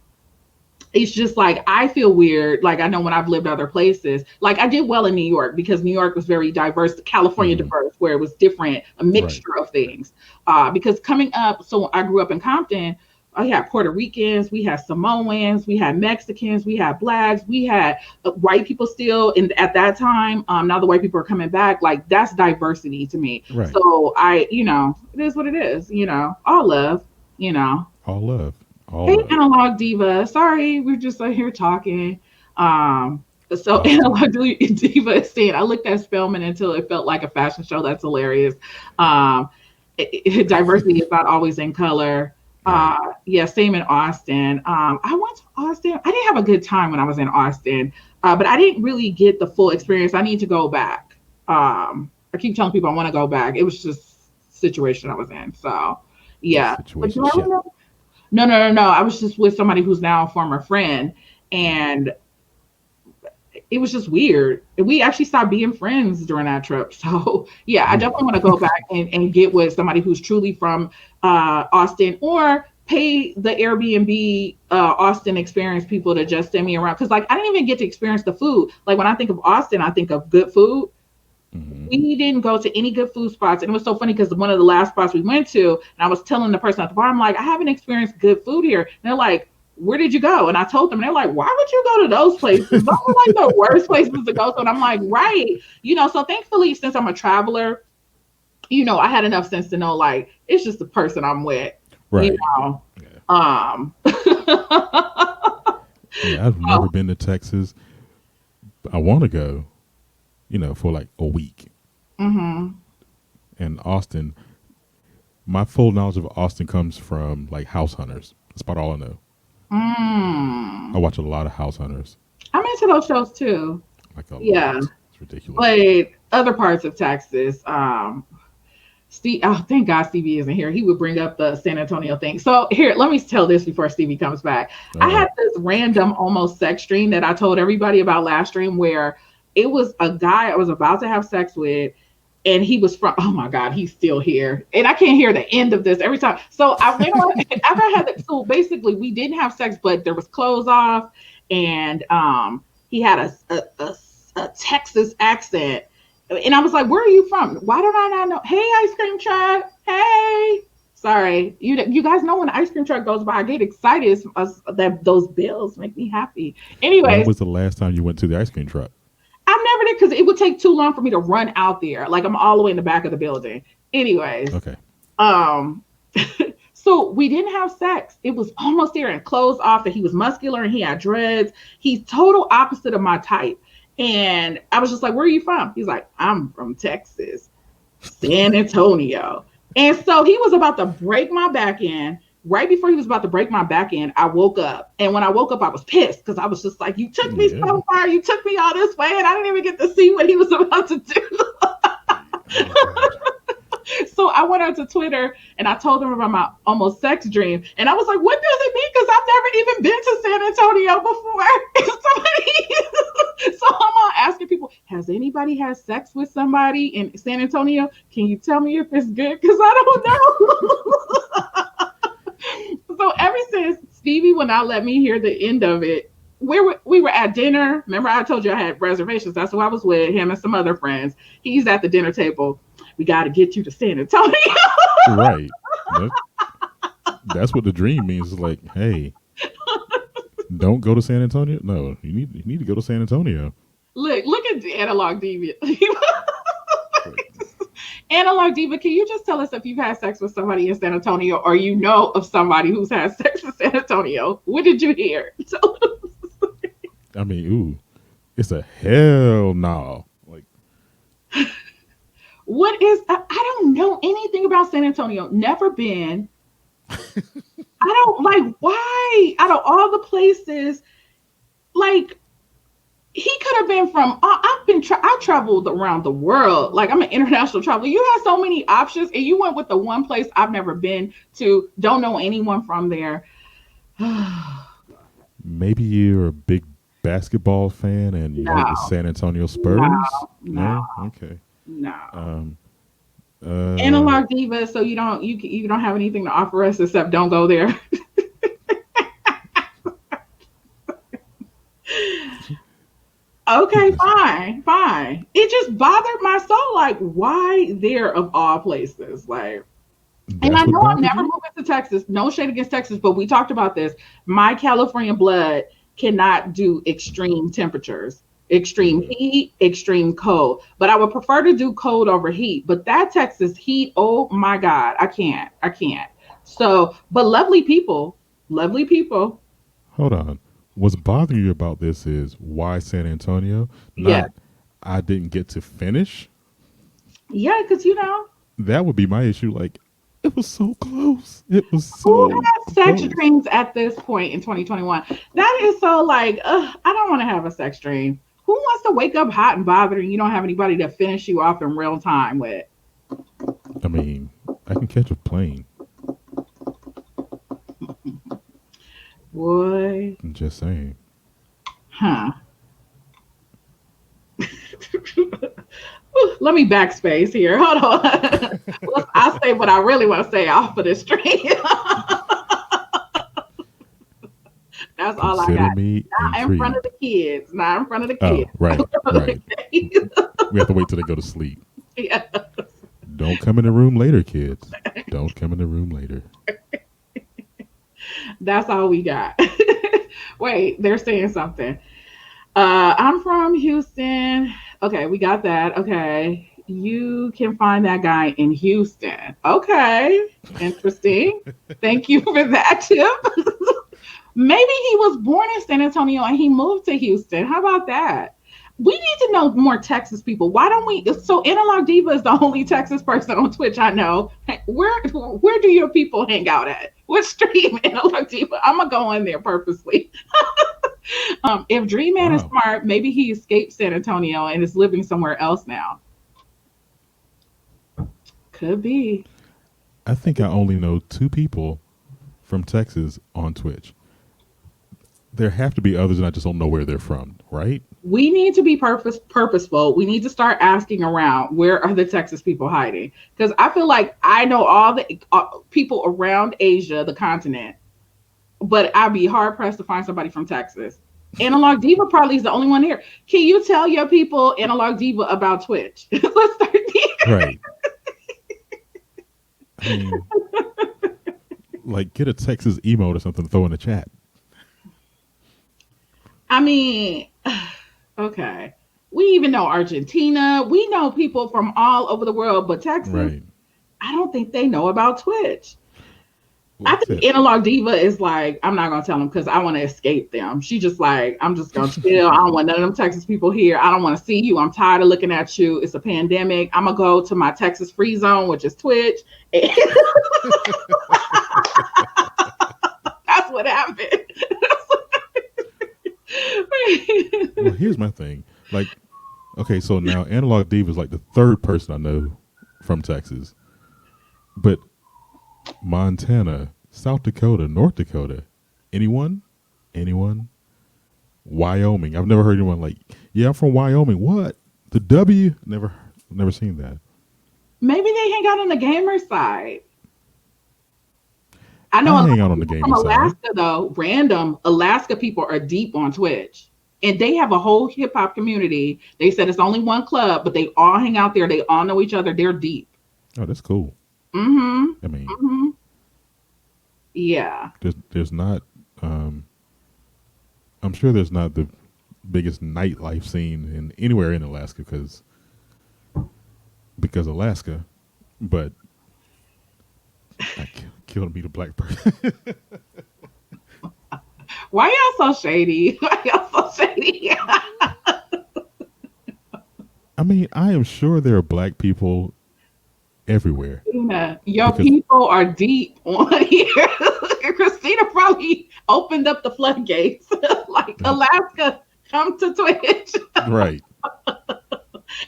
it's just like I feel weird. Like I know when I've lived other places, like I did well in New York because New York was very diverse, California Mm-hmm. diverse, where it was different, a Right. mixture of things. Because coming up, so I grew up in Compton. I had Puerto Ricans, we had Samoans, we had Mexicans, we had blacks, we had white people still. And at that time, now the white people are coming back. Like that's diversity to me. Right. So it is what it is. All love. You know. All love. All Hey, love. Analog Diva. Sorry, we're just here talking. So Austin. Diva is saying, I looked at Spellman until it felt like a fashion show. That's hilarious. Um, Diversity is not always in color. Right. Yeah, same in Austin. I went to Austin. I didn't have a good time when I was in Austin, but I didn't really get the full experience. I need to go back. I keep telling people I want to go back. It was just situation I was in. So yeah. But do Situation I ship. remember? No, no, no, no. I was just with somebody who's now a former friend, and it was just weird. We actually stopped being friends during that trip. So yeah, I Ooh. definitely want to go back and get with somebody who's truly from Austin, or pay the Airbnb Austin experience people to just send me around. Cause like I didn't even get to experience the food. Like when I think of Austin, I think of good food. Mm-hmm. We didn't go to any good food spots. And it was so funny because one of the last spots we went to, and I was telling the person at the bar, I'm like, I haven't experienced good food here. And they're like, where did you go? And I told them, and they're like, why would you go to those places? Those are like the worst places to go to. And I'm like, right. So thankfully, since I'm a traveler, I had enough sense to know like it's just the person I'm with, you Right. know. Yeah. Yeah. I've never So, been to Texas. I want to go, for like a week. mhm. And Austin, my full knowledge of Austin comes from like House Hunters. That's about all I know. I Mm. watch a lot of House Hunters. I'm into those shows too. Like a Yeah. lot. It's ridiculous. But other parts of Texas, Steve, oh, thank God Stevie isn't here. He would bring up the San Antonio thing. So here, let me tell this before Stevie comes back. Uh I had oh. this random almost sex dream that I told everybody about last stream where it was a guy I was about to have sex with, and he was from, oh my God, he's still here. And I can't hear the end of this every time. So I went on after I had that. So basically we didn't have sex, but there was clothes off, and he had a Texas accent. And I was like, "Where are you from? Why don't I not know?" Hey, ice cream truck. Hey, sorry. You guys know when the ice cream truck goes by, I get excited. That those bills make me happy. When Anyways, was the last time you went to the ice cream truck? I never did because it would take too long for me to run out there. Like I'm all the way in the back of the building. Anyways, Okay. um, So we didn't have sex. It was almost there and clothes off that he was muscular and he had dreads. He's total opposite of my type. And I was just like, where are you from? He's like, I'm from Texas, San Antonio. And so he was about to break my back in. Right before he was about to break my back in, I woke up. And when I woke up, I was pissed because I was just like, you took me Yeah. so far. You took me all this way. And I didn't even get to see what he was about to do. Oh God. So I went onto Twitter and I told them about my almost sex dream. And I was like, what does it mean? Because I've never even been to San Antonio before. So I'm asking people, has anybody had sex with somebody in San Antonio? Can you tell me if it's good? Because I don't know. So ever since Stevie would not let me hear the end of it, we were at dinner. Remember, I told you I had reservations. That's who I was with, him and some other friends. He's at the dinner table. We got to get you to San Antonio. Right. That's what the dream means. It's like, hey, don't go to San Antonio. No, you need to go to San Antonio. Look at the analog diva. Like, Analog diva, can you just tell us if you've had sex with somebody in San Antonio or you know of somebody who's had sex in San Antonio? What did you hear? I mean, ooh, it's a hell no. Like, What is, I don't know anything about San Antonio. Never been. I don't like, why out of all the places, like, he could have been from, I traveled around the world. Like, I'm an international traveler. You have so many options and you went with the one place I've never been to, don't know anyone from there. maybe you're a big basketball fan and you like the No, San Antonio no, Spurs. no, No, okay. no. Um, uh, Analog diva, so you don't have anything to offer us except don't go there. Okay, goodness, fine, fine. It just bothered my soul. Like, why there of all places? Like, and I that's what know I'm bothered never you. moving to Texas. No shade against Texas, but we talked about this. My California blood cannot do extreme temperatures, extreme Yeah. heat, extreme cold. But I would prefer to do cold over heat. But that Texas heat, oh my God, I can't. I can't. So, but lovely people, lovely people. Hold on. What's bothering you about this is why San Antonio? Yeah. Not I didn't get to finish. Yeah, because That would be my issue. Like, it was so close. It was who so has sex close. dreams at this point in 2021? That is so like, I don't want to have a sex dream. Who wants to wake up hot and bothered and you don't have anybody to finish you off in real time with? I mean, I can catch a plane. Boy, I'm just saying. huh? Let me backspace here. Hold on. I'll say what I really want to say off of this stream. That's all I Consider got. me Not in front of intrigued. the kids. Not in front of the Oh, kids. right, right. Okay. We have to wait till they go to sleep. Yeah. Don't come in the room later, kids. Don't come in the room later. That's all we got. Wait, they're saying something. I'm from Houston. Okay, we got that. Okay. You can find that guy in Houston. Okay. Interesting. Thank you for that tip. Maybe he was born in San Antonio and he moved to Houston. How about that? We need to know more Texas people. Why don't we? So Analog Diva is the only Texas person on Twitch I know. Where do your people hang out at? What stream, Analog Diva? I'm gonna go in there purposely. If Dream Man is Wow. smart, maybe he escaped San Antonio and is living somewhere else now. Could be. I think I only know two people from Texas on Twitch. There have to be others, and I just don't know where they're from, right? We need to be purposeful. We need to start asking around where are the Texas people hiding? Because I feel like I know all the people around Asia, the continent, but I'd be hard pressed to find somebody from Texas. Analog Diva probably is the only one here. Can you tell your people, Analog Diva, about Twitch? Let's start there. Right. I mean, like, get a Texas emote or something to throw in the chat. I mean, okay. We even know Argentina. We know people from all over the world, but Texas, Right. I don't think they know about Twitch. I What's think it? Analog Diva is like, I'm not gonna tell them because I want to escape them. She just like, I'm just gonna chill. I don't want none of them Texas people here. I don't want to see you. I'm tired of looking at you. It's a pandemic. I'm gonna go to my Texas free zone, which is Twitch. And that's what happened. Well, here's my thing. Like, okay, so now Analog Diva is like the third person I know from Texas, but Montana, South Dakota, North Dakota, anyone, anyone, Wyoming. I've never heard anyone like, yeah, I'm from Wyoming. What? The W? Never seen that. Maybe they hang out on the gamer side. I know I a lot hang out of on the people from gaming side. Alaska, though, random Alaska people are deep on Twitch. And they have a whole hip hop community. They said it's only one club, but they all hang out there. They all know each other. They're deep. Oh, that's cool. Mm-hmm. I mean, Mm-hmm. Yeah. there's not. Um, I'm sure there's not the biggest nightlife scene in anywhere in Alaska because Alaska, but I kill to be the black person. Why y'all so shady? Why y'all so shady? I mean, I am sure there are black people everywhere Christina, your because people are deep on here. Christina probably opened up the floodgates. Like uh, Alaska, come to Twitch. right,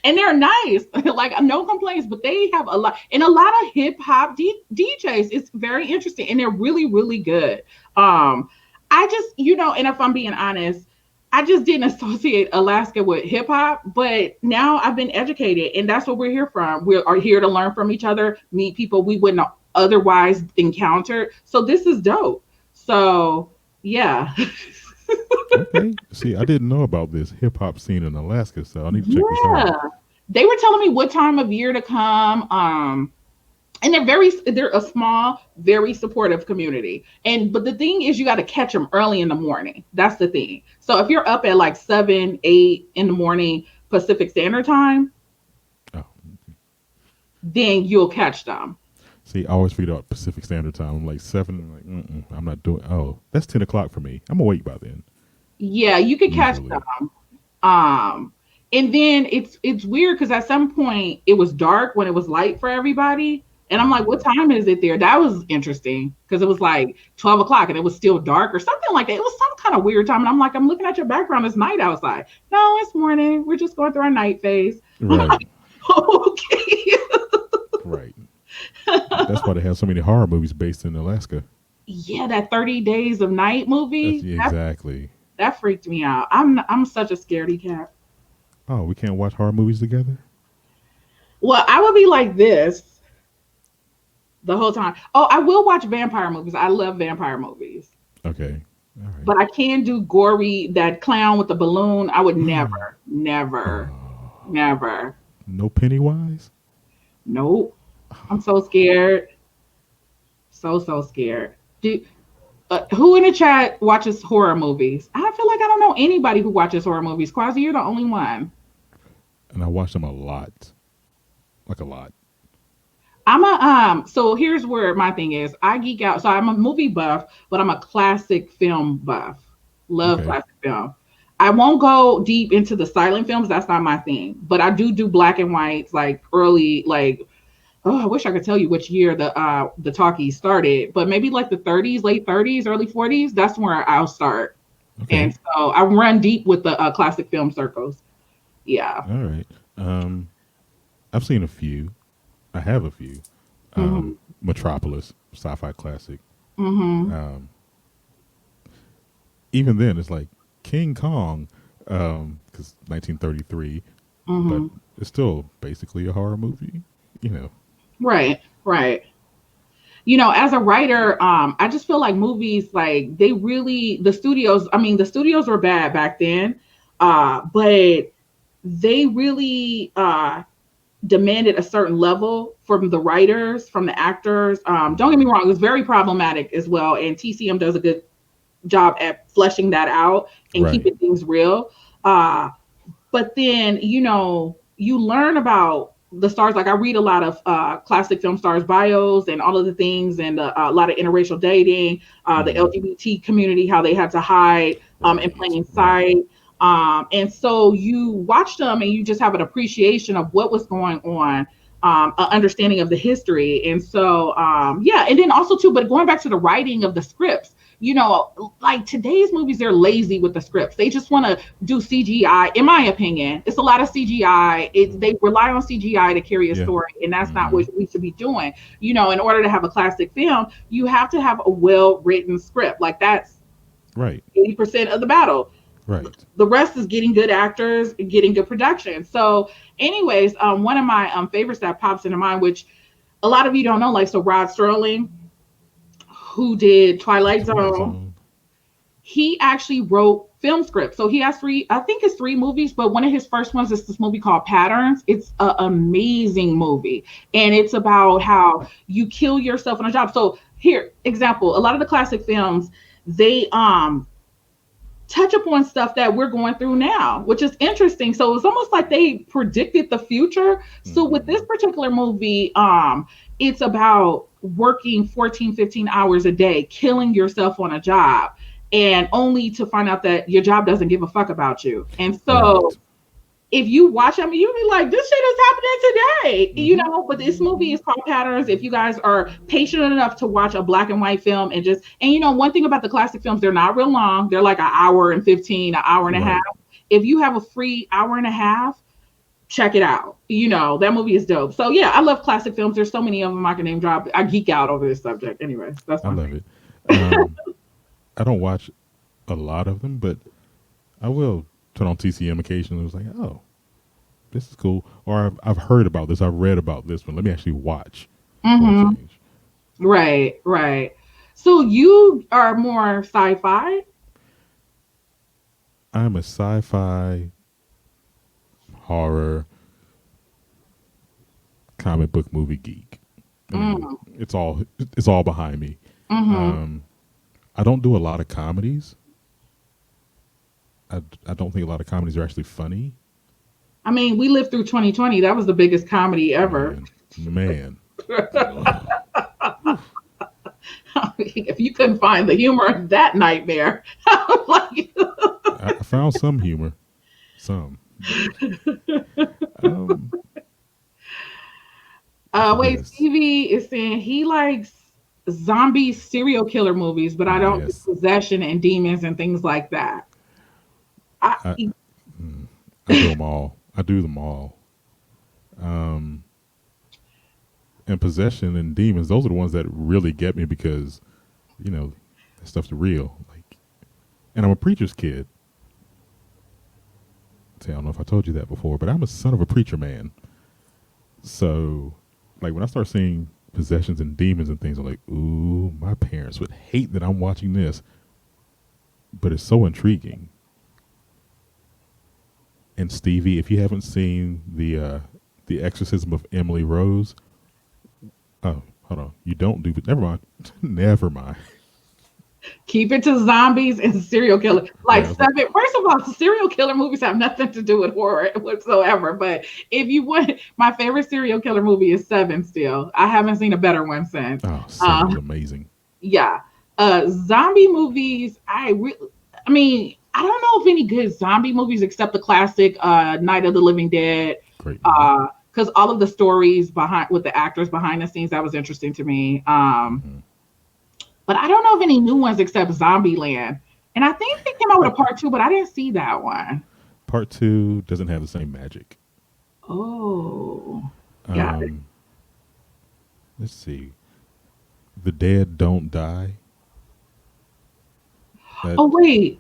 And they're nice. Like no complaints, but they have a lot and a lot of hip hop DJs. It's very interesting and they're really really good. I just and if I'm being honest, I just didn't associate Alaska with hip hop, but now I've been educated and that's what we're here from. We are here to learn from each other, meet people we wouldn't otherwise encounter. So this is dope. So yeah. okay. See, I didn't know about this hip hop scene in Alaska, so I need to check this Yeah. out. They were telling me what time of year to come. And they're a small, very supportive community. And but the thing is you got to catch them early in the morning. That's the thing. So if you're up at like 7, 8 in the morning Pacific Standard Time, Oh, then you'll catch them. see, I always figured out Pacific Standard Time. I'm like 7. I'm like, I'm not doing. Oh, that's 10 o'clock for me. I'm awake by then. Yeah, you could catch Usually, them. Um, and then it's weird because at some point it was dark when it was light for everybody. And I'm like, what time is it there? That was interesting because it was like 12 o'clock and it was still dark or something like that. It was some kind of weird time. And I'm like, I'm looking at your background. It's night outside. No, it's morning. We're just going through our night phase. I'm right, like, okay. right. That's why they have so many horror movies based in Alaska. Yeah, that 30 Days of Night That's movie, yeah, exactly. that freaked me out. I'm such a scaredy cat. Oh, we can't watch horror movies together. Well, I would be like this the whole time. Oh, I will watch vampire movies. I love vampire movies. Okay, all right. But I can do gory, that clown with the balloon. I would never, never, Oh, never. no Pennywise. Nope. I'm so scared. So scared. Who in the chat watches horror movies? I feel like I don't know anybody who watches horror movies. Quasi, you're the only one. And I watch them a lot, like a lot. So here's where my thing is. I geek out. So I'm a movie buff, but I'm a classic film buff. Love Okay, classic film. I won't go deep into the silent films. That's not my thing. But I do black and whites, like early, like oh, I wish I could tell you which year the talkies started, but maybe like the 30s, late 30s, early 40s. That's where I'll start. okay, And so I run deep with the classic film circles. Yeah. all right. Um, I've seen a few. I have a few. Mm-hmm. Metropolis, sci-fi classic. Mm-hmm. Um, even then, it's like King Kong, because 1933, but Mm-hmm. it's still basically a horror movie. You know, Right. Right. As a writer, I just feel like movies, like they really, the studios, I mean, the studios were bad back then, but they really demanded a certain level from the writers, from the actors. Don't get me wrong, it was very problematic as well. And TCM does a good job at fleshing that out and right? keeping things real. But then, you learn about the stars, like I read a lot of classic film stars bios and all of the things, and a lot of interracial dating, the Hmm. LGBT community, how they had to hide in Right. plain Right. sight. And so you watch them and you just have an appreciation of what was going on, an understanding of the history. And so, yeah, and then also too, but going back to the writing of the scripts, like today's movies, they're lazy with the scripts. They just want to do CGI. In my opinion, it's a lot of CGI. They rely on CGI to carry a Yeah. story, and that's not Hmm. what we should be doing. In order to have a classic film, you have to have a well written script. Like that's Right. 80% of the battle. Right. The rest is getting good actors, getting good production. So, anyways, one of my favorites that pops into mind, which a lot of you don't know, like so Rod Sterling, who did The Twilight Twilight Zone, Zone. he actually wrote film scripts. So he has three, I think it's three movies, but one of his first ones is this movie called Patterns. It's an amazing movie. And it's about how you kill yourself on a job. So here, example, a lot of the classic films, they touch upon stuff that we're going through now, which is interesting. So it's almost like they predicted the future. So with this Hmm. particular movie, it's about working 14, 15 hours a day, killing yourself on a job, and only to find out that your job doesn't give a fuck about you. And so Right. if you watch, I mean, you'll be like, this shit is happening today, Hmm. But this movie is called Patterns. If you guys are patient enough to watch a black and white film and one thing about the classic films, they're not real long. They're like an hour and 15, an hour and a half. Right. If you have a free hour and a half, check it out. That movie is dope. So yeah, I love classic films. There's so many of them I can name drop. I geek out over this subject. Anyways, that's I one love thing. it. Um, I don't watch a lot of them, but I will turn on TCM occasionally. It was like, oh, this is cool. Or I've heard about this. I've read about this one. Let me actually watch for a Mm-hmm. change. Right, right. So you are more sci-fi? I'm a sci-fi, horror, comic book movie geek. I mean, Mm, it's all behind me. mm-hmm. Um, I don't do a lot of comedies. I don't think a lot of comedies are actually funny. I mean, we lived through 2020. That was the biggest comedy ever. Man. If you couldn't find the humor in that nightmare, like, I found some humor, some, but um, I wait, guess Stevie is saying he likes zombie serial killer movies, but I don't do yes. possession and demons and things like that. I, I mm, I do them all. I do them all. Um, and possession and demons, those are the ones that really get me because that stuff's real. Like, and I'm a preacher's kid. See, I don't know if I told you that before, but I'm a son of a preacher man. So, like when I start seeing possessions and demons and things, I'm like, ooh, my parents would hate that I'm watching this, but it's so intriguing. And Stevie, if you haven't seen the Exorcism of Emily Rose, oh, hold on, you don't do, but never mind, never mind. keep it to zombies and serial killer. Like Right, I was like, seven. First of all, serial killer movies have nothing to do with horror whatsoever. But if you would, my favorite serial killer movie is Seven. Still, I haven't seen a better one since. oh, Seven is Um, amazing. yeah, zombie movies. I mean, I don't know of any good zombie movies except the classic Night of the Living Dead. Great movie. Because all of the stories behind with the actors behind the scenes, that was interesting to me. Hmm. But I don't know of any new ones except Zombieland. And I think they came out with a part two, but I didn't see that one. Part two doesn't have the same magic. Oh, got it. Um, let's see. The Dead Don't Die. That Oh, wait,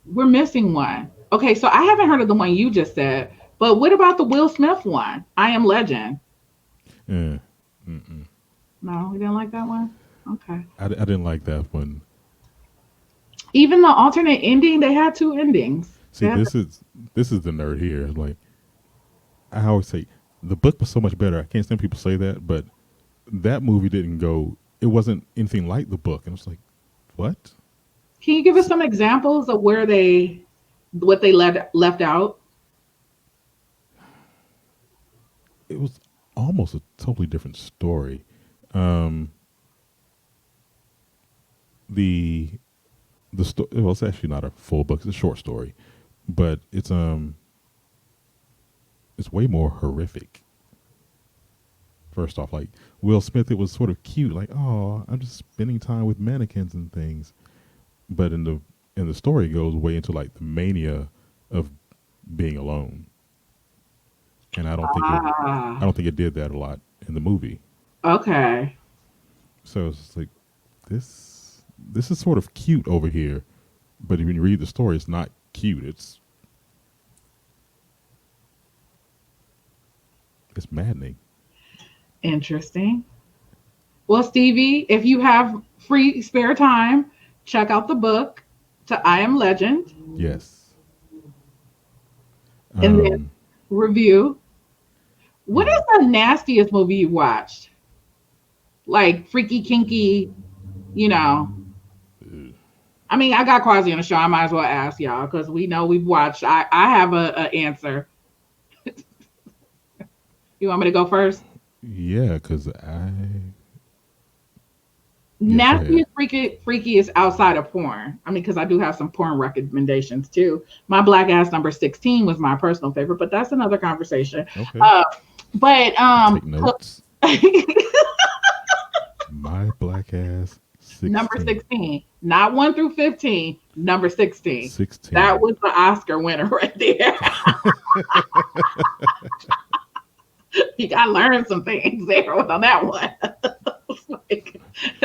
we're missing one. Okay, so I haven't heard of the one you just said, but what about the Will Smith one? I Am Legend. eh, mm-mm. No, we didn't like that one. Okay. I didn't like that one. Even the alternate ending, they had two endings. They See, had this is the nerd here. Like I always say, the book was so much better. I can't stand people say that, but that movie didn't go. It wasn't anything like the book, and it's like, what? Can you give us S- some examples of what they left out? it was almost a totally different story. Um, the well, it's actually not a full book; it's a short story, but it's way more horrific. First off, like Will Smith, it was sort of cute, like, oh, I'm just spending time with mannequins and things. But in the story, it goes way into like the mania of being alone, and I Ah, don't think it did that a lot in the movie. okay. So it's just like this is sort of cute over here, but when you read the story, it's not cute. It's maddening. Interesting. Well, Stevie, if you have free spare time, check out the book to I Am Legend Yes. and then Um. review. What is mhm. the nastiest movie you watched? Like freaky, kinky, you know. Ugh. I mean, I got Quasi on the show. I might as well ask y'all because we know we've watched. I have a answer. You want me to go first? Yeah, because I yeah. Go ahead. Nastiest freaky is outside of porn. I mean, because I do have some porn recommendations too. My black ass number 16 was my personal favorite, but that's another conversation. Okay. Uh, but I'll take notes. My black ass number 16. 16, not 1 through 15, number 16. That 16. was the Oscar winner right there. You got to learn some things there on that one. Like,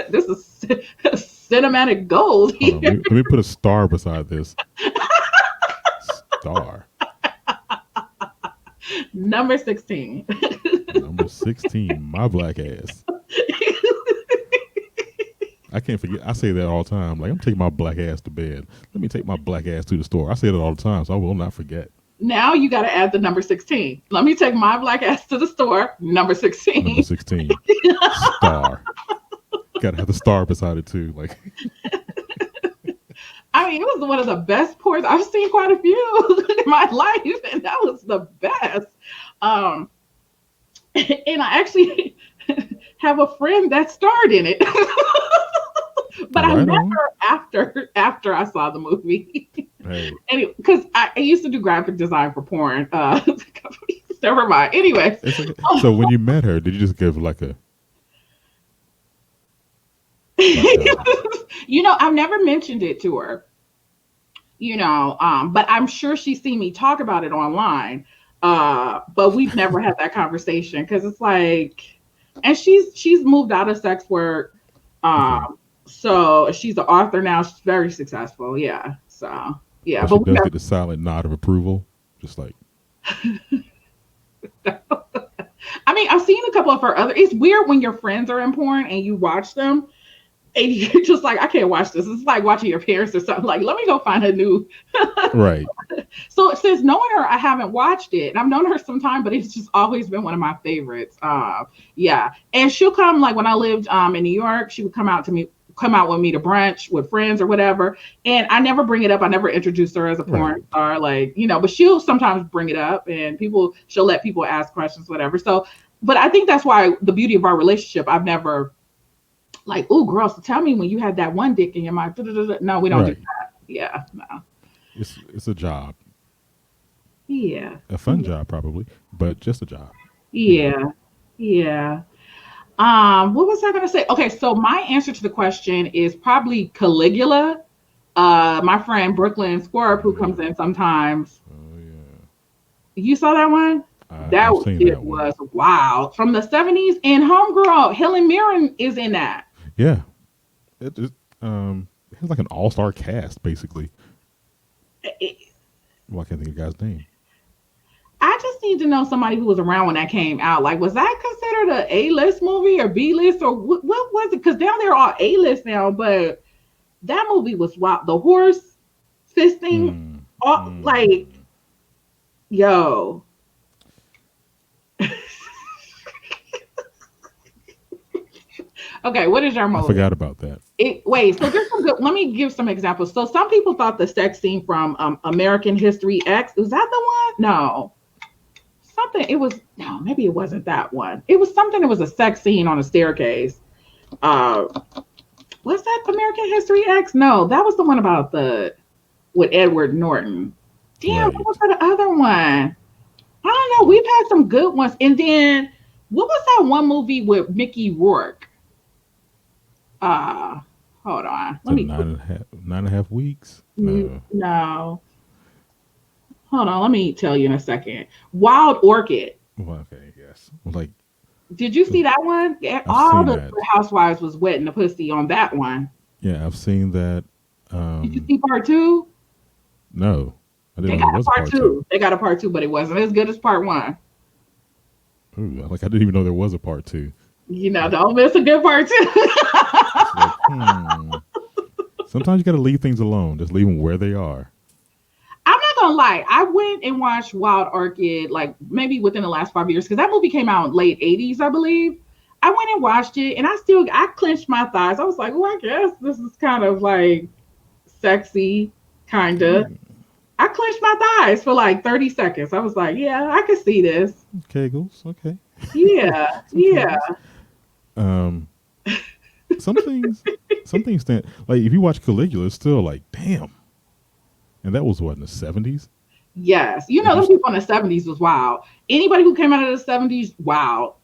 this is cinematic gold Hold on. here. Let me put a star beside this. Star. Number 16. Number 16. My black ass. I can't forget. I say that all the time. Like, I'm taking my black ass to bed. Let me take my black ass to the store. I say that all the time, so I will not forget. Now you got to add the number 16. Let me take my black ass to the store, number Number 16. 16. Star. Gotta have the star beside it too. Like, I mean, it was one of the best pours. I've seen quite a few in my life, and that was the best. Um, and I actually have a friend that starred in it, but I right met on. her after I saw the movie. Hey. Anyway, because I used to do graphic design for porn. Never mind. Anyway, It's like, so when you met her, did you just give like a like I've never mentioned it to her. But I'm sure she's seen me talk about it online. But we've never had that conversation because it's like, and she's moved out of sex work. okay? So she's an author now. She's very successful. Yeah. So yeah, But she but we does get the silent nod of approval, just like have. I mean, I've seen a couple of her other. It's weird when your friends are in porn and you watch them and you're just like, I can't watch this. It's like watching your parents or something. Like, let me go find a new. right. So since knowing her, I haven't watched it. And I've known her some time, but it's just always been one of my favorites. Yeah, and she'll come like when I lived in New York. She would come out with me to brunch with friends or whatever. And I never bring it up. I never introduced her as a Right. porn star, like but she'll sometimes bring it up, and she'll let people ask questions, whatever. So, but I think that's why the beauty of our relationship. I've never like, oh, girl, so tell me when you had that one dick in your mouth. No, we don't do Right. that. Yeah, no. It's a job, Yeah. a fun job probably, but just a job. You know. Yeah. Yeah. What was I gonna say? Okay, so my answer to the question is probably Caligula. My friend Brooklyn Squirp, who Oh comes yeah. in sometimes. Oh yeah. You saw that one? That I've seen shit that one. was wild. From the 70s. And Homegirl, Helen Mirren is in that. Yeah. It has like an all star cast basically. Well, I can't think of the guy's name. I just need to know somebody who was around when that came out. Like, was that considered a A-list movie or B-list or what was it? Because now they're all A-list now, but that movie was wild. The horse fisting, Mm, all, like, mm. yo. Okay, what is your I movie? forgot about that. Wait, so there's some good. Let me give some examples. So some people thought the sex scene from American History X, was that the one? No, something. It was no, maybe it wasn't that one. It was something. It was a sex scene on a staircase. Uh, was that American History X? No, that was the one about the with Edward Norton. Damn, what was Right. that other one? I don't know. We've had some good ones. And then what was that one movie with Mickey Rourke? Uh, hold on. Let So me put 9.5 weeks. No. no. Hold on. Let me tell you in a second. Wild Orchid. Well, okay. Yes. Like Did you see that one? Yeah, I've all seen the that. housewives was wetting the pussy on that one. Yeah, I've seen that. Did you see part two? No, I didn't They know there got a was a part part two. two. They got a part two, but it wasn't as good as part one. Ooh, like I didn't even know there was a part two. Like Don't miss a good part two. it's like Sometimes you got to leave things alone. Just leave them where they are. I'm not gonna lie. I went and watched Wild Orchid like maybe within the last 5 years because that movie came out in late '80s, I believe. I went and watched it, and I clenched my thighs. I was like, "Oh, I guess this is kind of like sexy, kinda." Mm, I clenched my thighs for like 30 seconds. I was like, "Yeah, I can see this. Kegels, okay. Yeah, Some yeah." Kegels. Um, some things, some things stand like if you watch Caligula, it's still like damn. And that was what in the 70s. Yes, If you, those people in the '70s was wild. Anybody who came out of the '70s, wow.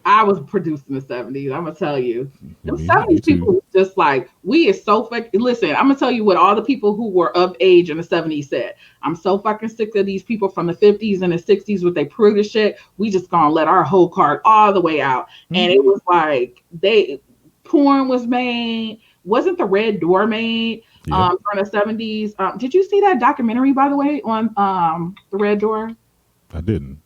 I was produced in the '70s. I'm gonna tell you, them me '70s too. people was just like we is so fucking. Listen, I'm gonna tell you what all the people who were of age in the '70s said. I'm so fucking sick of these people from the '50s and the '60s with they prudish shit. We just gonna let our whole card all the way out. And it Hmm. was like porn was made. Wasn't the Red Door made Yep, from the '70s? Did you see that documentary by the way on the Red Door? I didn't.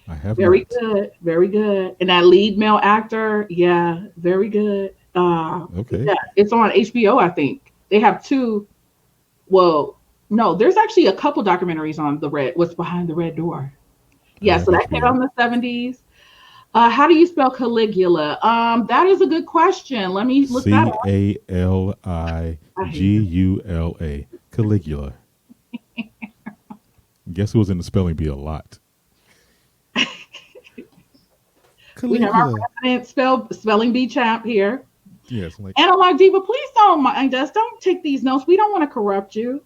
I have Very not. good, very good. And that lead male actor, yeah, very good. Okay, Yeah, it's on HBO, I think. They have two. Well, no, there's actually a couple documentaries on what's behind the red door. I Yeah, have so that came out HBO. in the '70s. How do you spell Caligula? That is a good question. Let me look that up. I hate Caligula. Caligula. Guess who was in the spelling bee a lot? We have our Caligula. resident spelling bee champ here. Yes, I'm like Analog Diva, please don't mind us. Don't take these notes. We don't want to corrupt you.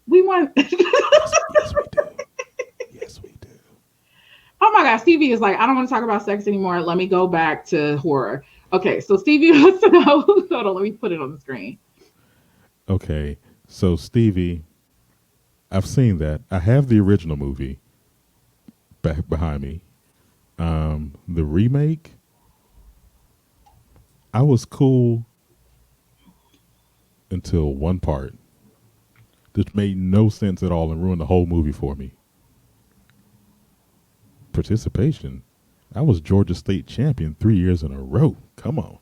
We want. yes, we do. Yes, we do. Oh my God, Stevie is like, I don't want to talk about sex anymore. Let me go back to horror. Okay, so Stevie wants to know. Hold on, let me put it on the screen. Okay, so Stevie, I've seen that. I have the original movie back behind me. The remake, I was cool until one part. This made no sense at all and ruined the whole movie for me. Participation. I was Georgia State champion 3 years in a row. Come on.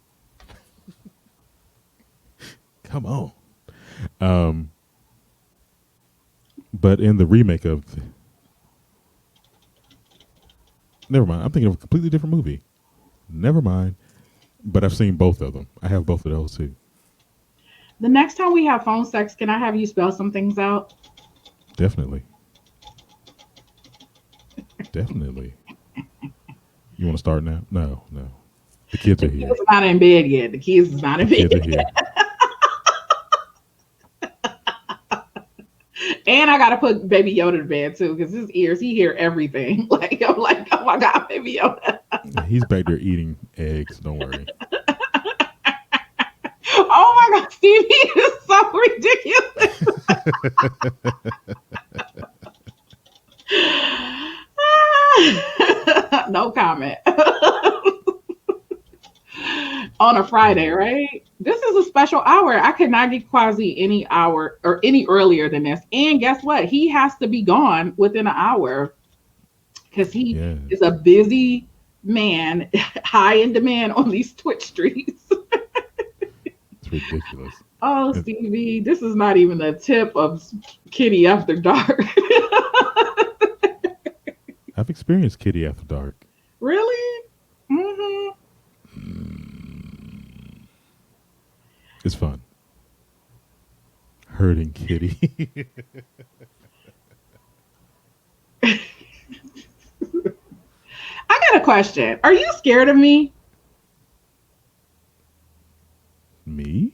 Come on. Um, but in the remake of, never mind. I'm thinking of a completely different movie. Never mind. But I've seen both of them. I have both of those too. The next time we have phone sex, can I have you spell some things out? Definitely. Definitely. You want to start now? No, no. The kids The are kids here. are not in bed yet. The kids is not The in bed. kids are here. And I gotta put Baby Yoda to bed too, because his ears, he hear everything. Like I'm like, oh my God, Baby Yoda. He's back there eating eggs. Don't worry. Oh my God, Stevie is so ridiculous. No comment. On a Friday, Hmm. right? This is a special hour. I could not get Quasi any hour or any earlier than this. And guess what? He has to be gone within an hour because he is Yes. a busy man, high in demand on these Twitch streets. It's ridiculous. Oh, And Stevie, this is not even the tip of Kitty After Dark. I've experienced Kitty After Dark. Really? Hmm. Mm, it's fun. Hurting Kitty. question. Are you scared of me? Me?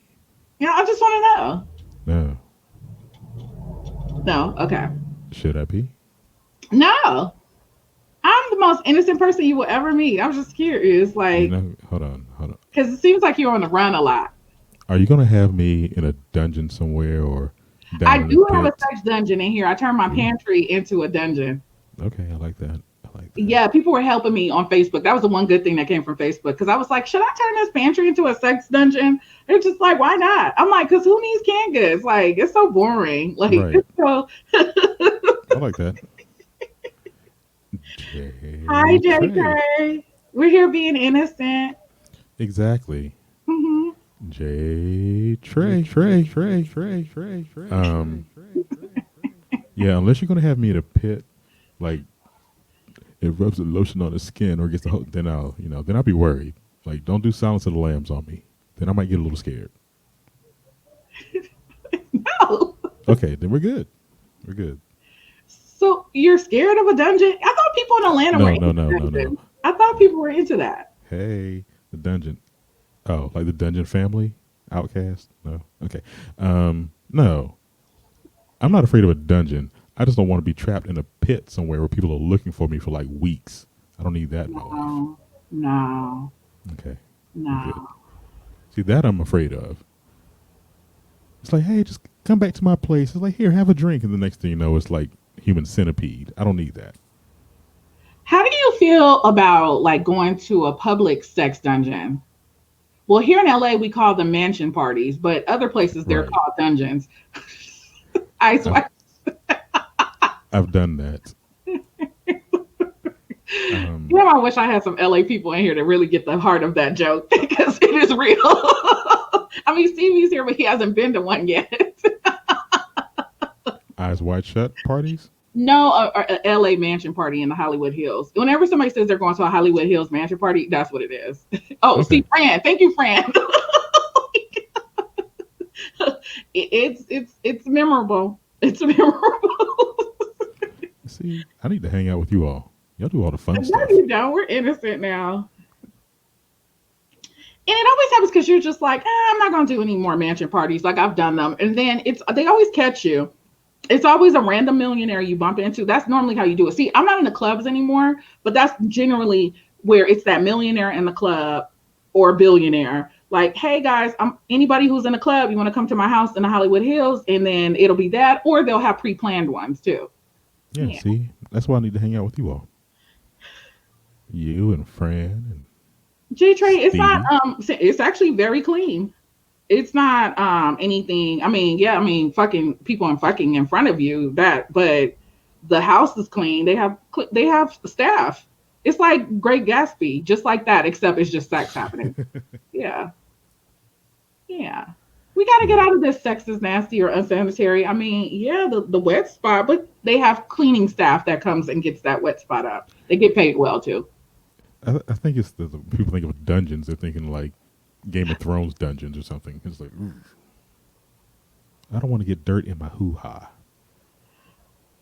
Yeah, I just want to know. No. No, okay. Should I be? No, I'm the most innocent person you will ever meet. I was just curious, You like, know, hold on, hold on. because it seems like you're on the run a lot. Are you gonna have me in a dungeon somewhere or I down in a do have a pit? sex dungeon in here. I turned my Ooh, pantry into a dungeon. okay, I like that. I like that. Yeah, people were helping me on Facebook. That was the one good thing that came from Facebook because I was like, should I turn this pantry into a sex dungeon? They're just like, why not? I'm like, because who needs canned goods? Like, it's so boring. Like, Right. it's so. I like that. Hi, J Trey. JK. We're here being innocent. Exactly. Hmm. J Trey. Trey. Trey. Trey. Trey. Trey. Yeah, unless you're gonna have me in a pit, like it rubs the lotion on the skin or gets the then I'll then I'll be worried. Like, don't do Silence of the Lambs on me. Then I might get a little scared. No. Okay, then we're good. We're good. So you're scared of a dungeon? I thought people in Atlanta were No, no, into no, no, no. dungeons. I thought people were into that. Hey, the dungeon. Oh, like the Dungeon Family, Outcast. No, okay. No, I'm not afraid of a dungeon. I just don't want to be trapped in a pit somewhere where people are looking for me for like weeks. I don't need that in my life. No, no, Okay, we're good. no. See, that I'm afraid of. It's like, hey, just come back to my place. It's like, here, have a drink, and the next thing you know, it's like human centipede. I don't need that. How do you feel about like going to a public sex dungeon? Well, here in LA, we call them mansion parties, but other places they're Right. called dungeons. Ice I've White. I've done that. You Um, know, I wish I had some LA people in here to really get the heart of that joke because it is real. I mean, Stevie's here, but he hasn't been to one yet. Eyes wide shut parties. No, a LA mansion party in the Hollywood Hills. Whenever somebody says they're going to a Hollywood Hills mansion party, that's what it is. Oh, see, Okay. Fran, thank you, Fran. It's memorable. It's memorable. See, I need to hang out with you all. Y'all do all the fun No, stuff. you don't. We're innocent now. And it always happens because you're just like, I'm not gonna do any more mansion parties. Like I've done them, and then they always catch you. It's always a random millionaire you bump into. That's normally how you do it. See, I'm not in the clubs anymore, but that's generally where it's that millionaire in the club or billionaire. Like, hey guys, I'm anybody who's in the club, you want to come to my house in the Hollywood Hills, and then it'll be that, or they'll have pre-planned ones too. Yeah, Yeah. see, that's why I need to hang out with you all. You and Fran and J Trey, it's not Stevie. it's actually very clean. It's not anything. I mean, yeah, I mean fucking people and fucking in front of you, that, but the house is clean. They have staff. It's like Great Gatsby, just like that, except it's just sex happening. Yeah. Yeah. We got to get Yeah, out of this sex is nasty or unsanitary. I mean, yeah, the wet spot, but they have cleaning staff that comes and gets that wet spot up. They get paid well too. I think it's the people think of dungeons. They're thinking like Game of Thrones dungeons or something. It's like, ooh, I don't want to get dirt in my hoo ha.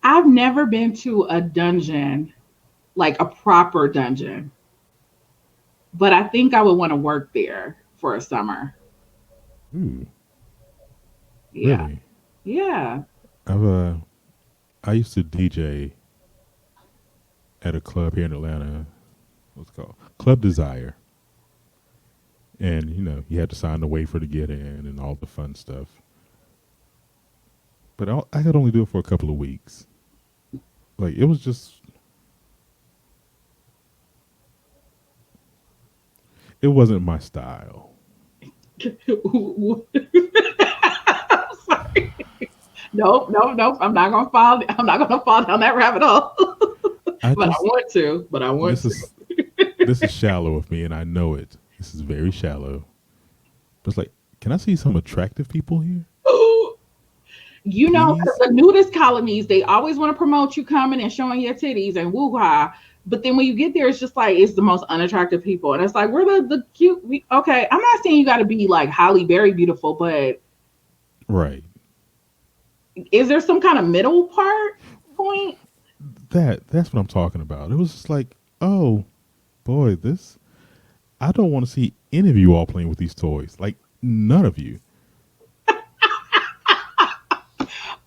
I've never been to a dungeon, like a proper dungeon, but I think I would want to work there for a summer. Ooh, Yeah. really? Yeah. I've I used to DJ at a club here in Atlanta. What's it called? Club Desire. And you had to sign the waiver to get in and all the fun stuff. But I could only do it for a couple of weeks. Like, it wasn't my style. Sorry. Nope, nope, nope. I'm not gonna fall down that rabbit hole. I But I just want to. But I want this to. is this is shallow of me, and I know it. This is very shallow. But it's like, can I see some attractive people here, You know, 'cause please? the nudist colonies, they always want to promote you coming and showing your titties and woo ha. But then when you get there, it's just like it's the most unattractive people, and it's like we're the cute. Okay, I'm not saying you got to be like Holly Berry beautiful, but Right. is there some kind of middle part point? That's what I'm talking about. It was just like, oh, boy, this I don't want to see any of you all playing with these toys. Like none of you.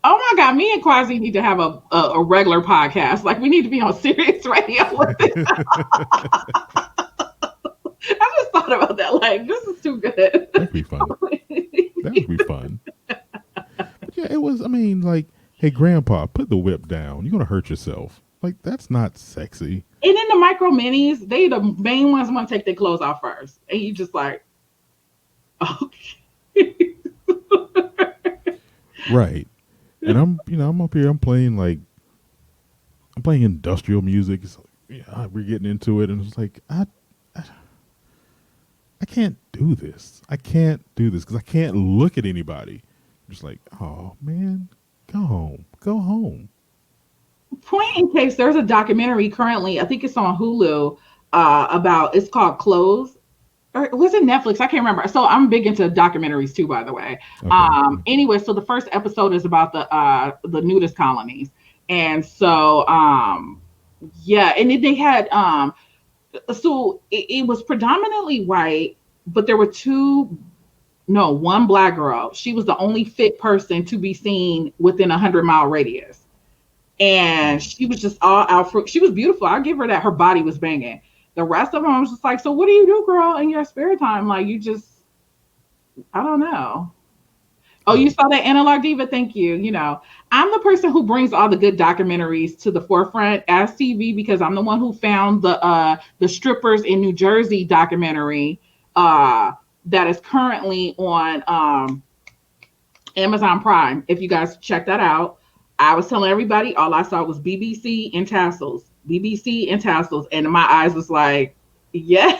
Oh my God, me and Quasi need to have a regular podcast. Like we need to be on Sirius Radio with this. I just thought about that. Like, this is too good. That'd be fun. That would be fun. But yeah, it was. I mean, like, hey, Grandpa, put the whip down. You're gonna hurt yourself. Like, that's not sexy. And in the micro minis, they the main ones want to take their clothes off first. And you just like, okay. Right. And I'm up here. I'm playing industrial music. It's like, yeah, we're getting into it, and it's like I can't do this. I can't do this because I can't look at anybody. I'm just like, oh man, go home. Go home. Point in case, there's a documentary currently, I think it's on Hulu, it's called Clothes. Or was it Netflix? I can't remember. So I'm big into documentaries too, by the way. Okay. Anyway, so the first episode is about the nudist colonies. And so yeah, and then they had so it was predominantly white, but there were one black girl. She was the only fit person to be seen within 100-mile radius. And she was just all out for, she was beautiful. I'll give her that. Her body was banging. The rest of them, I was just like, so what do you do, girl, in your spare time? Like, you just, I don't know. Oh, you saw that Analog Diva? Thank you. You know, I'm the person who brings all the good documentaries to the forefront as TV because I'm the one who found the strippers in New Jersey documentary that is currently on Amazon Prime. If you guys check that out, I was telling everybody all I saw was BBC and tassels, and my eyes was like, yes.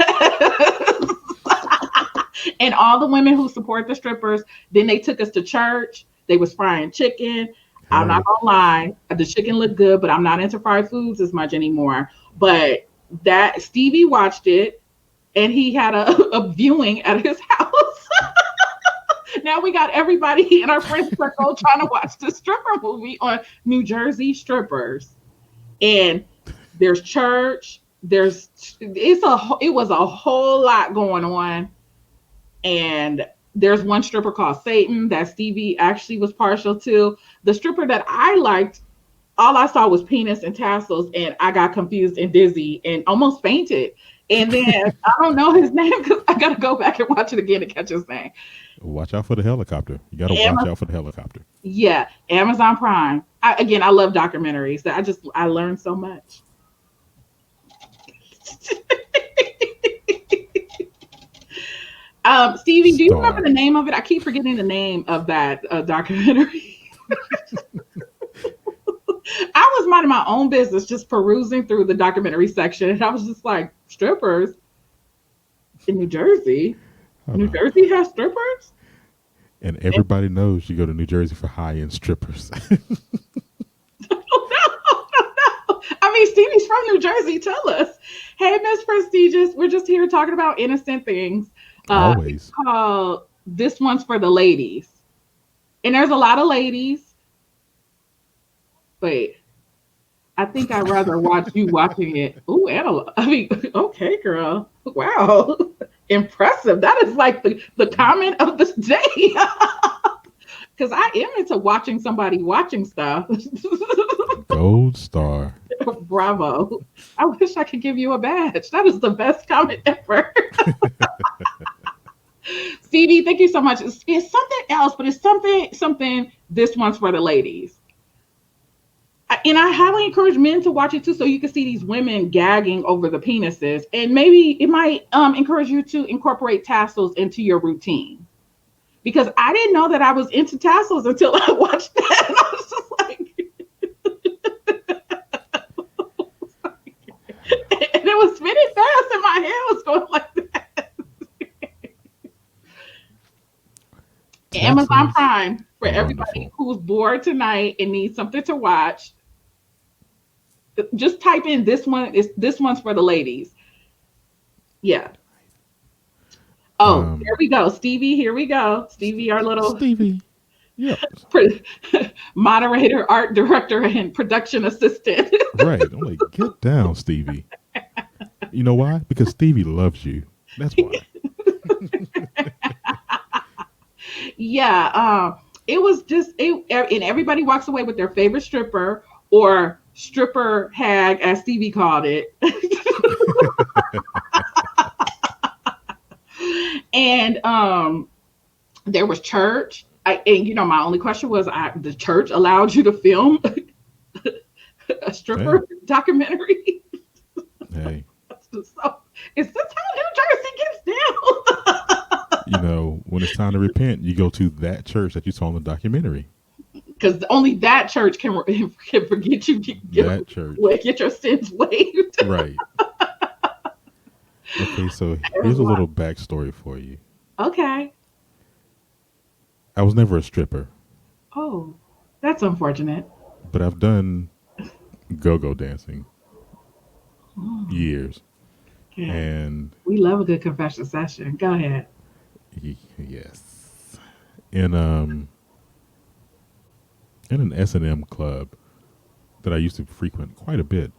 And all the women who support the strippers, then they took us to church. They was frying chicken. I'm not gonna lie, the chicken looked good, but I'm not into fried foods as much anymore. But that Stevie watched it, and he had a viewing at his house. Now we got everybody in our friend circle trying to watch the stripper movie on New Jersey strippers. And there's church. It was a whole lot going on. And there's one stripper called Satan that Stevie actually was partial to. The stripper that I liked, all I saw was penis and tassels, and I got confused and dizzy and almost fainted. And then I don't know his name because I got to go back and watch it again to catch his name. Watch out for the helicopter. You got to watch out for the helicopter. Yeah, Amazon Prime. I love documentaries. I learned so much. Stevie, do you remember the name of it? I keep forgetting the name of that documentary. I was minding my own business, just perusing through the documentary section, and I was just like, strippers in New Jersey? New Jersey has strippers? And everybody knows you go to New Jersey for high-end strippers. No. I mean, Stevie's from New Jersey. Tell us. Hey, Miss Prestigious, we're just here talking about innocent things. Always. It's called This One's for the Ladies. And there's a lot of ladies. Wait, I think I'd rather watch you watching it. Ooh, okay, girl. Wow. Impressive. That is like the comment of the day. Because I am into watching somebody watching stuff. Gold star. Bravo. I wish I could give you a badge. That is the best comment ever. Stevie, thank you so much. It's something else, but it's something. This one's for the ladies. And I highly encourage men to watch it too, so you can see these women gagging over the penises. And maybe it might encourage you to incorporate tassels into your routine. Because I didn't know that I was into tassels until I watched that. And I was just like, and it was spinning fast, and my hair was going like that. Amazon Prime for everybody who's bored tonight and needs something to watch. Just type in this one's for the ladies. Yeah. Oh, here we go. Stevie, here we go. Stevie, our little Stevie. Yeah. Moderator, art director, and production assistant. Right. I'm like, get down, Stevie. You know why? Because Stevie loves you. That's why. Yeah, it was just and everybody walks away with their favorite stripper or stripper hag, as Stevie called it. And there was church. And my only question was, the church allowed you to film a Hey, stripper documentary? hey. So, is this how New Jersey gets down? When it's time to repent, you go to that church that you saw in the documentary. Because only that church can forget you, That church. get your sins waived. Right. Okay, so It was here's a like, little backstory for you. okay. I was never a stripper, Oh, that's unfortunate. but I've done go-go dancing Oh, years. okay. And We love a good confession session. Go ahead. yes. In an S&M club that I used to frequent quite a bit.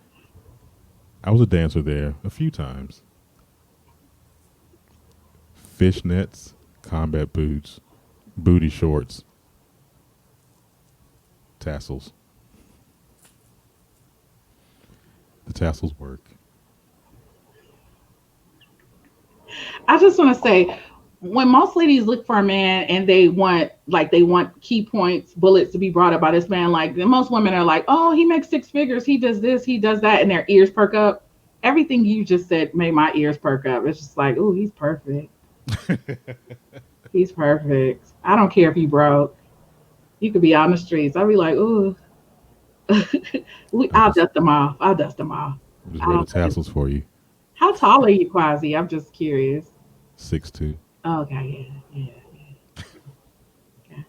I was a dancer there a few times. Fishnets, combat boots, booty shorts, tassels. The tassels work. I just want to say, when most ladies look for a man and they want key points, bullets to be brought up by this man, like most women are like, oh, he makes six figures, he does this, he does that, and their ears perk up. Everything you just said made my ears perk up. It's just like, oh, he's perfect. He's perfect. I don't care if he broke. You could be on the streets. I'd be like, ooh, I I'll just dust them off. I'll dust them off. just I wear the don't think. tassels for you. How tall are you, Quasi? I'm just curious. 6'2". Okay, yeah, yeah, yeah. Okay.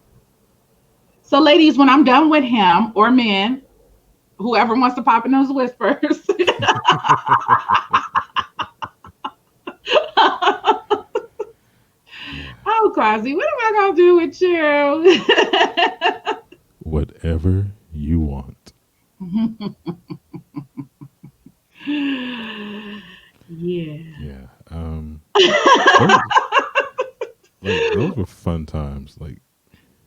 So, ladies, when I'm done with him or men, whoever wants to pop in those whispers. Yeah. Oh, Quasi, what am I gonna do with you? Whatever you want. Yeah. Yeah. Those those were fun times. Like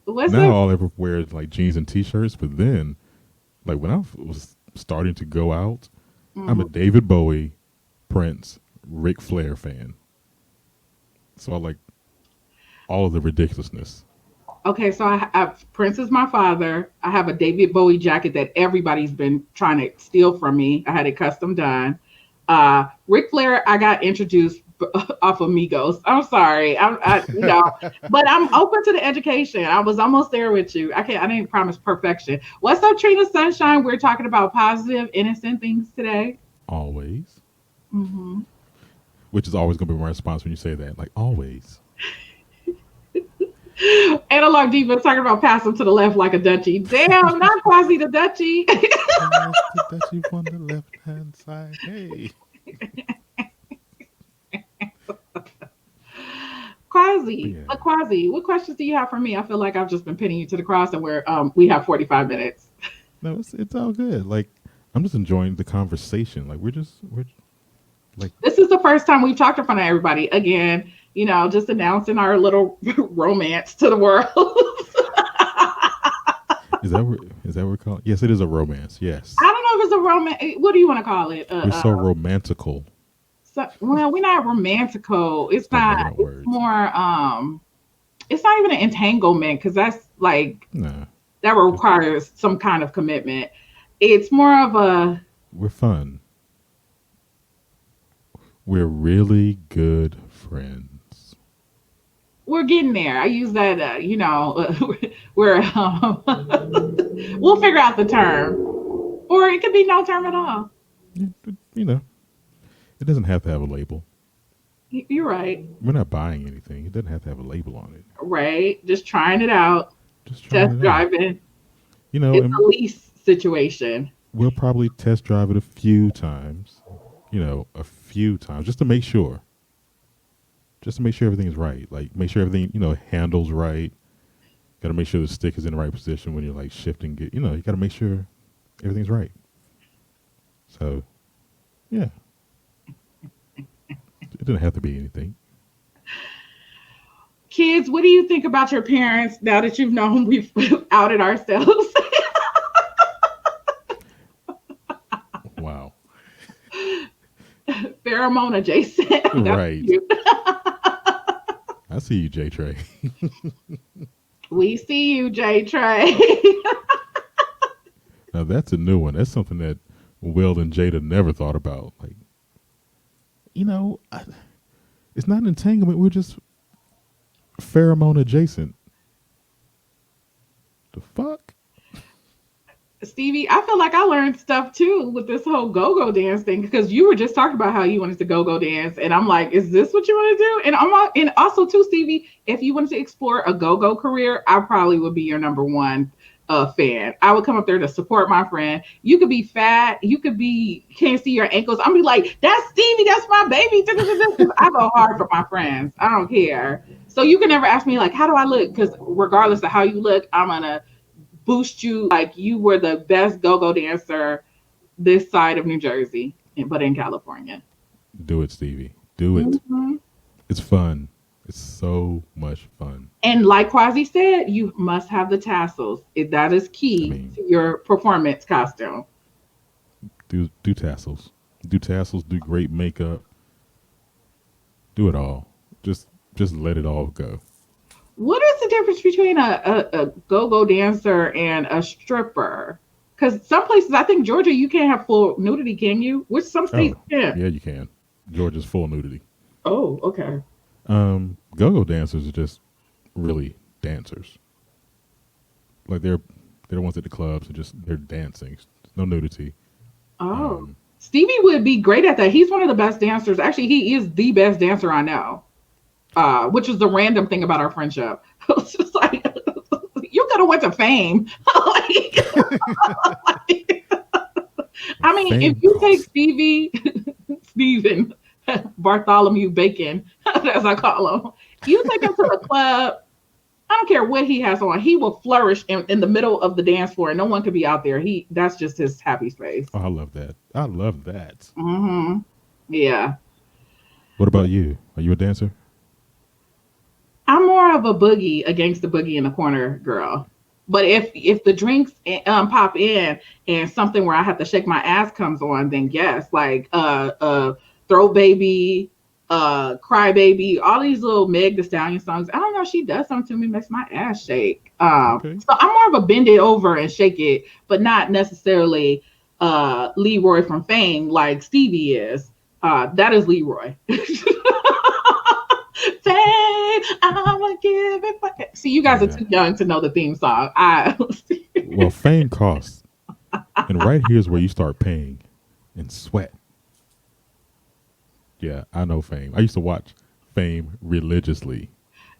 What's now up? I'll ever wear like jeans and t-shirts, but then like when I was starting to go out, I'm a Mhm. David Bowie, Prince, Ric Flair fan. So I like all of the ridiculousness. Okay, so Prince is my father. I have a David Bowie jacket that everybody's been trying to steal from me. I had it custom done. Ric Flair, I got introduced off of Migos. I'm sorry, but I'm open to the education. I was almost there with you. I didn't promise perfection. What's up, Trina Sunshine? We're talking about positive, innocent things today. Always. Hmm. Which is always gonna be my response when you say that. Like always. Analog Diva talking about passing to the left like a duchy. Damn, not Quasi the duchy. Pass the Dutchie on the left hand side. Hey. But Quasi, yeah. Quasi, what questions do you have for me? I feel like I've just been pinning you to the cross, and we have 45 minutes. No, it's all good. Like I'm just enjoying the conversation. Like we're like This is the first time we've talked in front of everybody. Again, just announcing our little romance to the world. is that what we're calling? Yes, it is a romance. I Yes. don't know if it's a romance. What do you want to call it? We're so romantical. Well, we're not romantical. It's Start not. making up It's words. more. It's not even an entanglement because that's like Nah. that requires some kind of commitment. It's more of a We're fun. We're really good friends. we're getting there. I use that, we're we'll figure out the term, or it could be no term at all. Yeah, but, it doesn't have to have a label. You're right, We're not buying anything. It doesn't have to have a label on it. right? Just trying it out, Just trying test it out. driving. It's a And lease situation. we'll probably test drive it a few times. A few times just to make sure. Just to make sure everything's right. Like make sure everything, handles right. Got to make sure the stick is in the right position when you're like shifting it. You got to make sure everything's right. So, yeah. It didn't have to be anything. Kids, what do you think about your parents now that you've known we've outed ourselves? Wow. Pheromone adjacent. That's Right. cute. I see you, J Trey. We see you, J Trey. Now that's a new one. That's something that Will and Jada never thought about. Like, it's not an entanglement. We're just pheromone adjacent. The fuck? Stevie, I feel like I learned stuff too with this whole go-go dance thing because you were just talking about how you wanted to go-go dance, and I'm like, is this what you want to do? And also too, Stevie, if you wanted to explore a go-go career, I probably would be your number one fan. I would come up there to support my friend. You could be fat, you could be can't see your ankles. I'm be like, that's Stevie, that's my baby. I go hard for my friends. I don't care. So you can never ask me like, how do I look? Because regardless of how you look, I'm gonna boost you like you were the best go-go dancer this side of New Jersey, but in California. Do it, Stevie. Do it. Mhm. It's fun. It's so much fun. And like Quasi said, you must have the tassels. That is I key mean, to your performance costume. do tassels. Do tassels, do great makeup. Do it all. Just let it all go. What is the difference between a go-go dancer and a stripper? Because some places, I think Georgia, you can't have full nudity, can you? Which some states Oh, can. yeah, you can. Georgia's full nudity. Oh, okay. Go-go dancers are just really dancers. Like they're the ones at the clubs and just they're dancing. No nudity. Oh, Um, Stevie would be great at that. He's one of the best dancers. Actually, he is the best dancer I know. Which is the random thing about our friendship. It's just like you could have went to fame. Like, I mean, if fame you take costs. Stevie, Steven, Bartholomew Bacon, as I call him, you take him to the club. I don't care what he has on. He will flourish in the middle of the dance floor, and no one could be out there. That's just his happy space. Oh, I love that. I love that. Hmm. Yeah. What about you? Are you a dancer? I'm more of a boogie against the boogie in the corner girl. But if the drinks pop in and something where I have to shake my ass comes on, then yes, like throw baby, cry baby, all these little Meg the Stallion songs. I don't know, she does something to me, makes my ass shake. Okay. So I'm more of a bend it over and shake it, but not necessarily Leroy from Fame like Stevie is. That is Leroy. Fame, I'ma give it. See, you guys are Yeah. too young to know the theme song. I Well, fame costs. And right here's where you start paying in sweat. Yeah, I know fame. I used to watch fame religiously.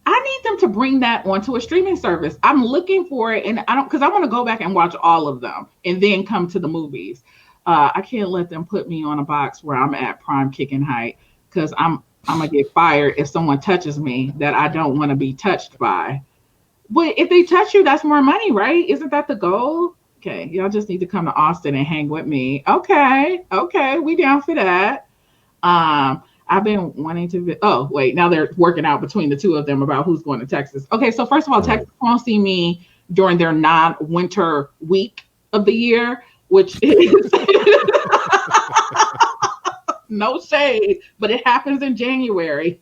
I need them to bring that onto a streaming service. I'm looking for it, and I don't because I want to go back and watch all of them and then come to the movies. I can't let them put me on a box where I'm at prime kicking height because I'm gonna get fired if someone touches me that I don't want to be touched by. But if they touch you, that's more money, right? Isn't that the goal? Okay, y'all just need to come to Austin and hang with me. Okay, okay, we down for that. I've been wanting to. Oh, wait, now they're working out between the two of them about who's going to Texas. Okay, so first of all, Right. Texas won't see me during their non-winter week of the year, which is no shade, but it happens in January.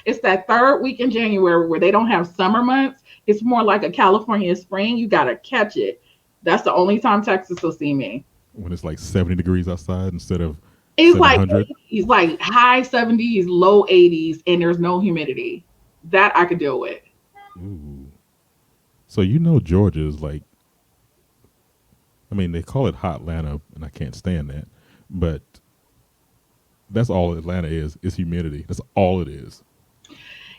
It's that third week in January where they don't have summer months. It's more like a California spring. You gotta catch it. That's the only time Texas will see me. When it's like 70 degrees outside instead of It's like 700. 80s, like high 70s, low 80s, and there's no humidity. That I could deal with. Ooh. So you know Georgia is like, I mean, they call it hot Atlanta, and I can't stand that. But that's all Atlanta is humidity. That's all it is.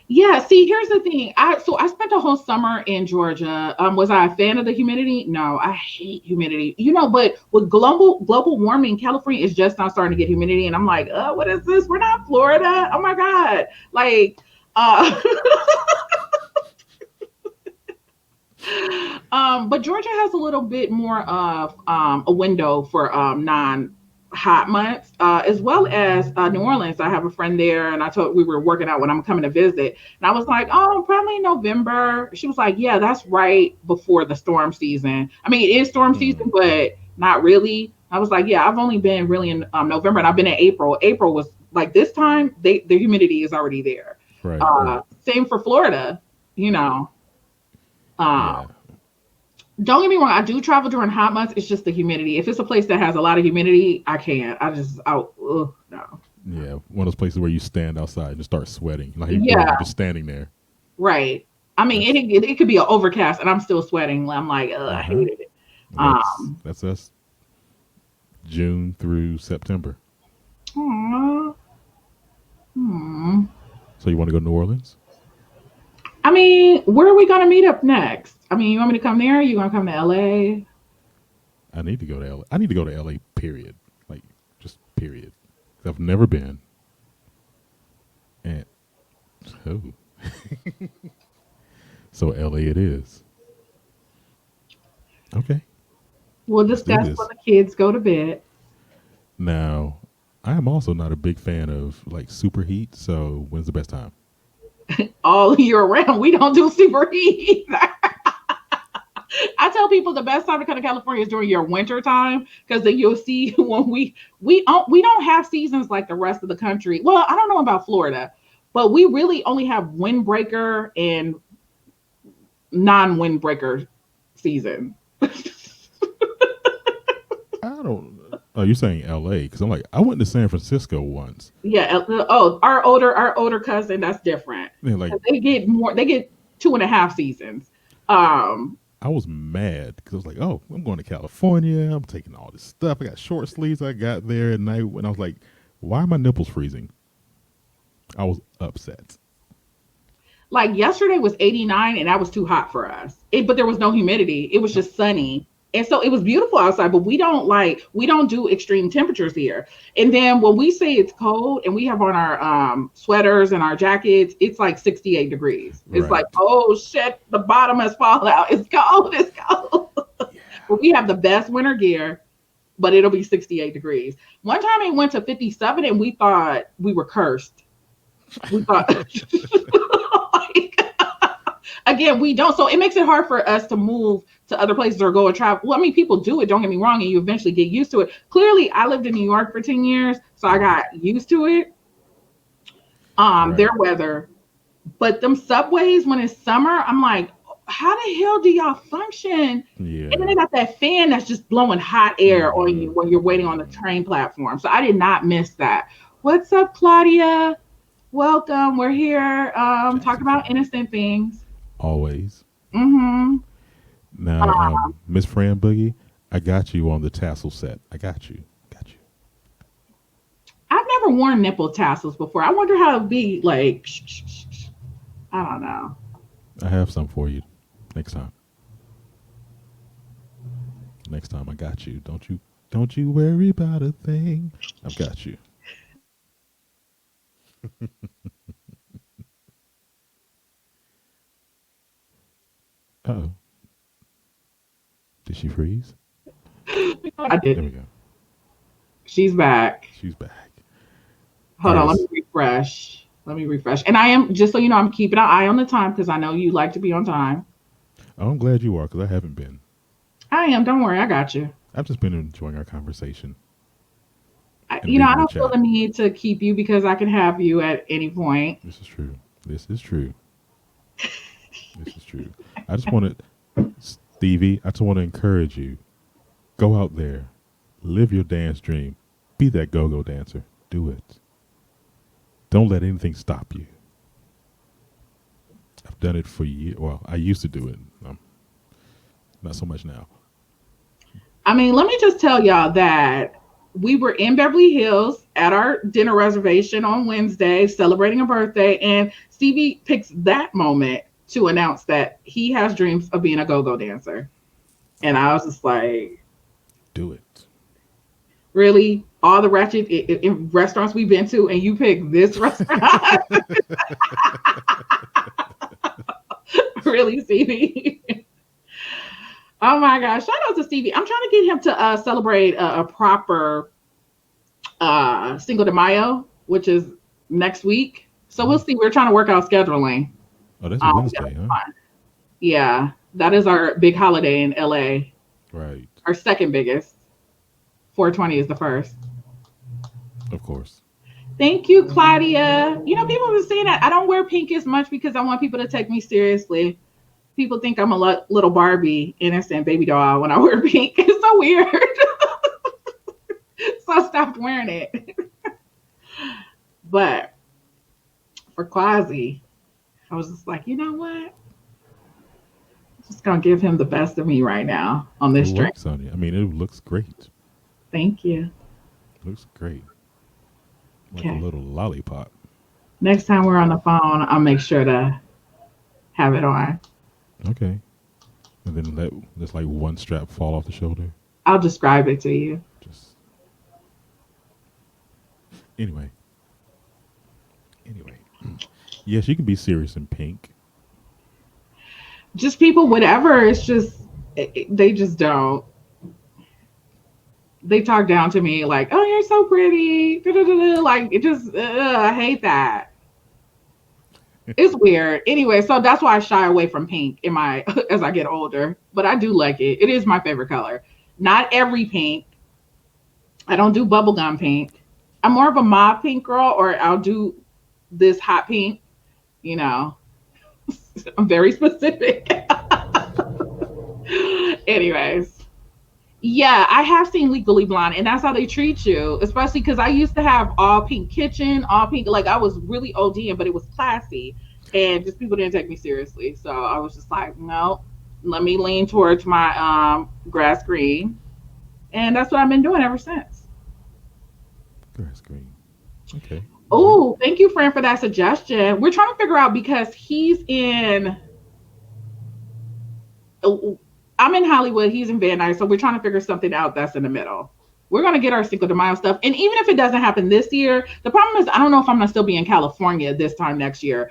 Yeah, see, here's the thing. I spent a whole summer in Georgia. Was I a fan of the humidity? No, I hate humidity. But with global warming, California is just now starting to get humidity, and I'm like, what is this? We're not Florida. Oh my god! Like, uh, but Georgia has a little bit more of a window for non hot months, as well as New Orleans. I have a friend there, and I told we were working out when I'm coming to visit, and I was like, "Oh, probably November." She was like, "Yeah, that's right before the storm season. I mean, it is storm Hmm. season, but not really." I was like, "Yeah, I've only been really in November, and I've been in April. April was like this time. The humidity is already there. Right, right. Same for Florida, you know." Um, Yeah, don't get me wrong, I do travel during hot months. It's just the humidity. If it's a place that has a lot of humidity, I can't. No. yeah. One of those places where you stand outside and just start sweating, like you're doing. You're Yeah, just standing there. right. I mean, That's it could be an overcast and I'm still sweating. I'm like, ugh, I uh-huh. hated it. That's Um, that's us June through September. aw, hmm. So you want to go to New Orleans? I mean, where are we gonna meet up next? I mean, you want me to come there? You gonna come to LA? I need to go to LA. I need to go to LA. Period. Like just period. 'Cause I've never been. And oh, so LA it is. Okay, We'll let's do discuss when this. the kids go to bed. Now, I am also not a big fan of like super heat. So when's the best time? All year round. We don't do super heat either. I tell people the best time to come to California is during your winter time because then you'll see when we don't have seasons like the rest of the country. Well, I don't know about Florida, but we really only have windbreaker and non-windbreaker season. I don't. Oh, you're saying LA? Because I'm like, I went to San Francisco once. Yeah. Oh, our older cousin, that's different. And like, They get more. They get 2.5 seasons. Um, I was mad because I was like, oh, I'm going to California. I'm taking all this stuff. I got short sleeves. I got there at night when I was like, why are my nipples freezing? I was upset. like yesterday was 89 and that was too hot for us. But there was no humidity. It was just sunny. And so it was beautiful outside, but we don't do extreme temperatures here. And then when we say it's cold and we have on our sweaters and our jackets, it's like 68 degrees. It's like, Right. oh shit, the bottom has fallen out. It's cold, it's cold. Yeah. But we have the best winter gear, but it'll be 68 degrees. One time it went to 57 and we thought we were cursed. We thought like, again, we don't. So it makes it hard for us to move to other places or go and travel. Well, I mean, people do it. Don't get me wrong, and you eventually get used to it. Clearly, I lived in New York for 10 years, so I got used to it. Their Right. weather, but them subways when it's summer, I'm like, how the hell do y'all function? And then Yeah. they got that fan that's just blowing hot air on Mm-hmm. you when you're waiting on the Mm-hmm. train platform. So I did not miss that. What's up, Claudia? Welcome. We're here talking Jackson about Five. innocent things. Always. Mm-hmm. Now, Miss Fran Boogie, I got you on the tassel set. I got you. Got you. I've never worn nipple tassels before. I wonder how it'd be like. I don't know. I have some for you next time. Next time, I got you. Don't you worry about a thing. I've got you. Oh, did she freeze? I There we did. go. She's back. She's back. All Hold on. right. Let me refresh. Let me refresh. And I am just so you know, I'm keeping an eye on the time because I know you like to be on time. Oh, I'm glad you are because I haven't been. I am. Don't worry. I got you. I've just been enjoying our conversation I, and you know, I reading the don't feel chat. the need to keep you because I can have you at any point. This is true. This is true. This is true. I just want to, Stevie, I just want to encourage you. Go out there, live your dance dream, be that go go dancer. Do it. Don't let anything stop you. I've done it for years. Well, I used to do it. Not so much now. I mean, let me just tell y'all that we were in Beverly Hills at our dinner reservation on Wednesday celebrating a birthday, and Stevie picks that moment to announce that he has dreams of being a go go dancer. And I was just like, Do it. really? All the ratchet in restaurants we've been to, and you pick this restaurant? Really, Stevie? Oh my gosh! Shout out to Stevie. I'm trying to get him to celebrate a proper. Cinco de Mayo, which is next week. So we'll Oh, see. We're trying to work out scheduling. oh, that's a That'll Wednesday, be huh? fun. Yeah, that is our big holiday in LA. Right. Our second biggest. 420 is the first. Of course. Thank you, Claudia. You know, people have been saying that I don't wear pink as much because I want people to take me seriously. People think I'm a little Barbie, innocent baby doll when I wear pink. It's so weird. So I stopped wearing it. But for Quasi, I was just like, you know what? I'm just gonna give him the best of me right now on It this drink. works on you. I mean, it looks great. Thank you. Looks great. Like a Okay. little lollipop. Next time we're on the phone, I'll make sure to have it on. Okay. And then let just like one strap fall off the shoulder. I'll describe it to you. Just anyway. Anyway. Yes, you can be serious in pink. Just people, whatever. It's just they just don't. They talk down to me like, "Oh, you're so pretty." Da-da-da-da. Like it just, I hate that. It's weird. Anyway, so that's why I shy away from pink in my as I get older. But I do like it. It is my favorite color. Not every pink. I don't do bubblegum pink. I'm more of a mauve pink girl, or I'll do this hot pink. You know, I'm very specific. Anyways, yeah, I have seen Legally Blonde, and that's how they treat you. Especially because I used to have all pink kitchen, all pink. Like I was really ODing, but it was classy, and just people didn't take me seriously. So I was just like, no, let me lean towards my grass green, and that's what I've been doing ever since. Grass green. Okay. All right. Oh, thank you, friend, for that suggestion. We're trying to figure out because he's in. I'm in Hollywood. He's in Van Nuys, so we're trying to figure something out that's in the middle. We're gonna get our Cinco de Mayo stuff, and even if it doesn't happen this year, the problem is I don't know if I'm gonna still be in California this time next year.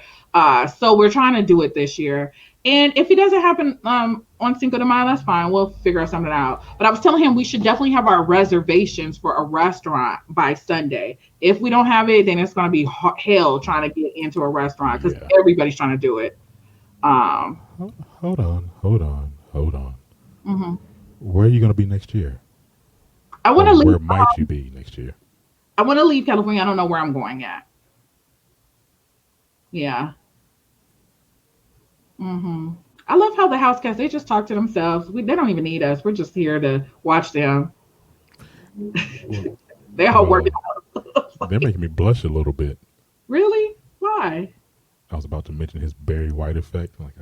So we're trying to do it this year. And if it doesn't happen on Cinco de Mayo, that's fine. We'll figure something out. But I was telling him we should definitely have our reservations for a restaurant by Sunday. If we don't have it, then it's going to be hell trying to get into a restaurant because Yeah. everybody's trying to do it. Um, Hold on. Hold on. Hold on. mhm. Where are you going to be next year? I want Or to leave. where might you be next year? I want to leave California. I don't know where I'm going at. Yeah. hmm I love how the house cats they just talk to themselves. They don't even need us. We're just here to watch them. Well, They all work it well, out. they're making me blush a little bit. Really? Why? I was about to mention his Barry White effect. Like,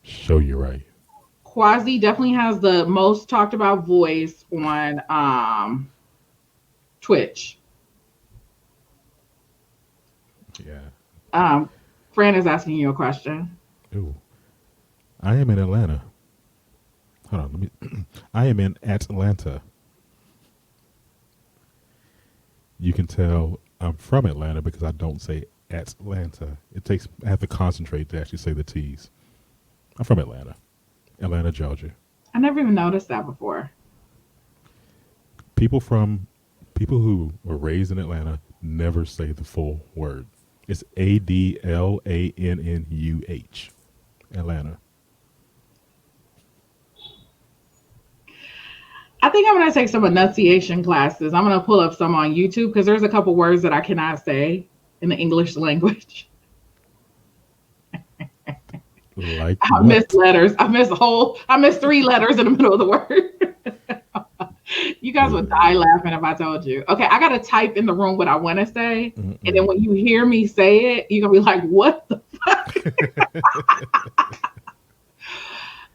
show you right. Quasi definitely has the most talked about voice on Twitch. Yeah. Um, Fran is asking you a question. Ooh. I am in Atlanta. Hold on. Let me. I am in Atlanta. You can tell I'm from Atlanta because I don't say Atlanta. It takes. I have to concentrate to actually say the T's. I'm from Atlanta. Atlanta, Georgia. I never even noticed that before. People from people who were raised in Atlanta never say the full word. It's ADLANNUH. Atlanta. I think I'm gonna take some enunciation classes. I'm gonna pull up some on YouTube because there's a couple words that I cannot say in the English language. Like I miss what? letters. I miss three letters in the middle of the word. You guys would die Uh, laughing if I told you. Okay, I gotta type in the room what I want to say, and then mm-mm. when you hear me say it, you're gonna be like, "What the?"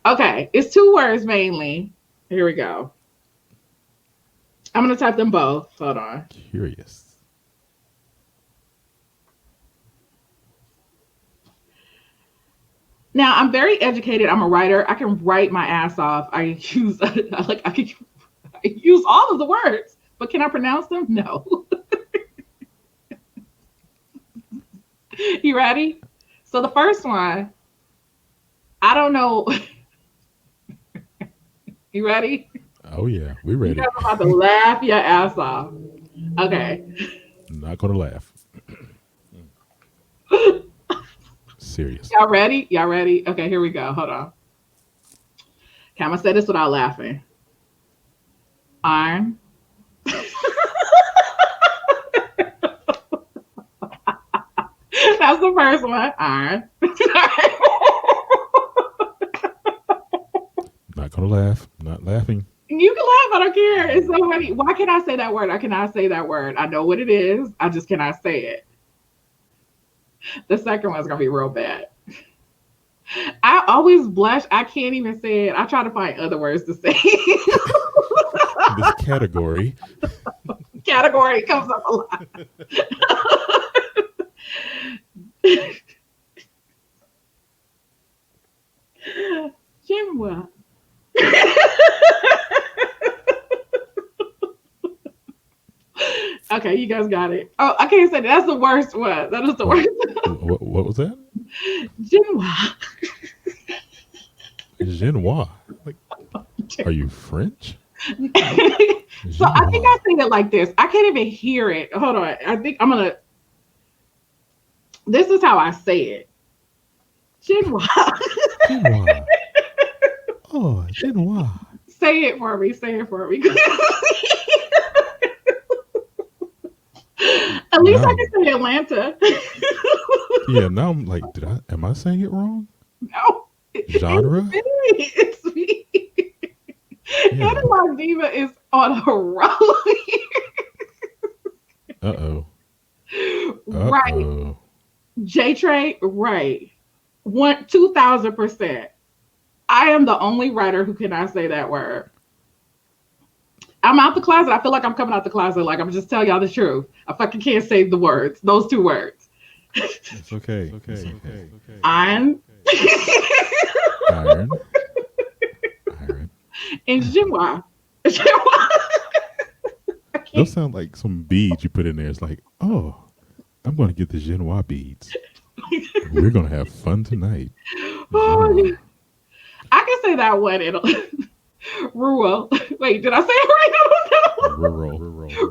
Okay, it's two words mainly. Here we go. I'm gonna type them both. Hold on. Curious. Now I'm very educated. I'm a writer. I can write my ass off. I use I can I use all of the words, but can I pronounce them? No. You ready? So the first one, I don't know. You ready? Oh yeah, we You guys ready. are about to laugh your ass off. Okay. Not gonna laugh. Serious. Y'all ready? Y'all ready? Okay, here we go. Hold on. Okay, I'm gonna say this without laughing. Iron. That's the first one. Iron. Not gonna laugh. Not laughing. You can laugh. I don't care. It's so funny. Why can't I say that word? I cannot say that word. I know what it is. I just cannot say it. The second one's gonna be real bad. I always blush. I can't even say it. I try to find other words to say. This category. Category comes up a lot. Jimwa. Okay, you guys got it. Oh, I can't say that. That's the worst one. That is the What? worst. What was that? Jimwa. Genois. Like, are you French? So I think I Genois. say it like this. I can't even hear it. Hold on. I think I'm gonna. This is how I say it. Chinois. Genois. Oh, Genois. Say it for me. Say it for me. At least I Now, can say Atlanta. yeah. Now I'm like, am I saying it wrong? No, Genre? it's me. Yeah. Analog Diva is on a roll Uh oh. here. Uh Right. oh. J Trey, right. 2000%. I am the only writer who cannot say that word. I'm out the closet. I feel like I'm coming out the closet. Like I'm just telling y'all the truth. I fucking can't say the words. Those two words. It's okay. It's okay. I'm Iron. Iron. and Jimwa. Jimwa. I Those can't. sound like some beads you put in there. It's like, oh, I'm going to get the Genois beads. We're going to have fun tonight. Oh, Genois. I can say that one in rural. Wait, did I say it right? I don't know. Rural.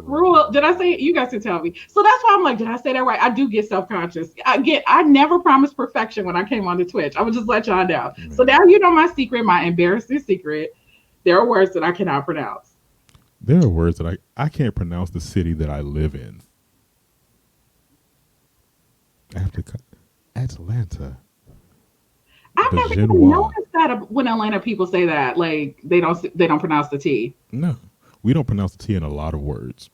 Rural. Did I say it? You guys can tell me. So that's why I'm like, did I say that right? I do get self-conscious. I never promised perfection when I came on the Twitch. I would just let y'all know. So Man. now you know my secret, my embarrassing secret. There are words that I cannot pronounce. There are words that I can't pronounce the city that I live in. I have to Atlanta. I've But never even Genois. noticed that when Atlanta people say that, like they don't pronounce the T. No. We don't pronounce the T in a lot of words.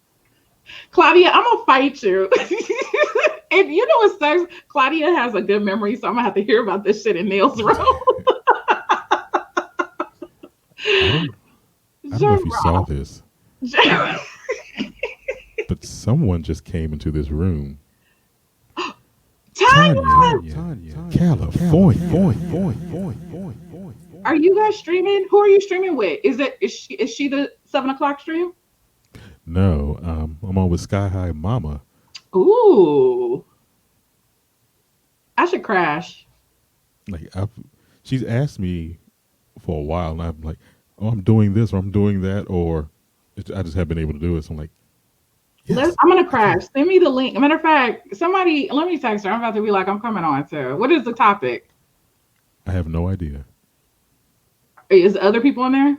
Claudia, I'm gonna fight you. If you know what sucks, Claudia has a good memory, so I'm gonna have to hear about this shit in Neil's room. I don't I don't know if you saw this, but someone just came into this room. Tanya, California. are you guys streaming? Who are you streaming with? Is she the 7 o'clock stream? No, I'm on with Sky High Mama. Ooh, I should crash. Like she's asked me for a while, and I'm like, oh, I'm doing this or I'm doing that, or I just haven't been able to do it. So I'm like, yes, I'm gonna I can. crash. Send me the link. Matter of fact, somebody let me text her. I'm about to be like, I'm coming on too. What is the topic? I have no idea. Is other people in there?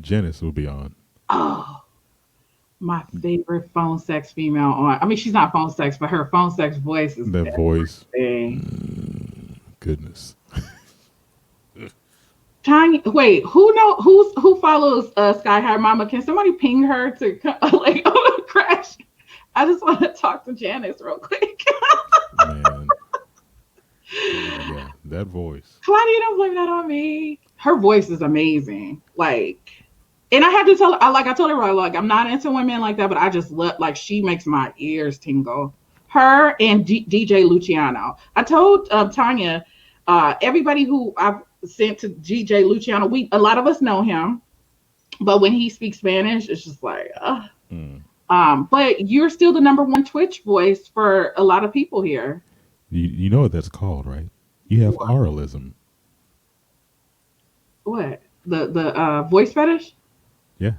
Janice will be on. Oh, my favorite phone sex female on. I mean, she's not phone sex, but her phone sex voice is That voice, everything. goodness. Tanya, wait, who follows Sky High Mama? Can somebody ping her to like crash? I just want to talk to Janice real quick. Man, yeah, that voice. Claudia, don't blame that on me. Her voice is amazing. Like, and I had to tell her, I told her, like, I'm not into women like that, but I just love, like, she makes my ears tingle. Her and DJ Luciano. I told Tanya, everybody who I've sent to DJ Luciano, a lot of us know him, but when he speaks Spanish, it's just like, Mm. but you're still the number one Twitch voice for a lot of people here. You know what that's called, right? You have What? oralism. What? The voice fetish? Yeah,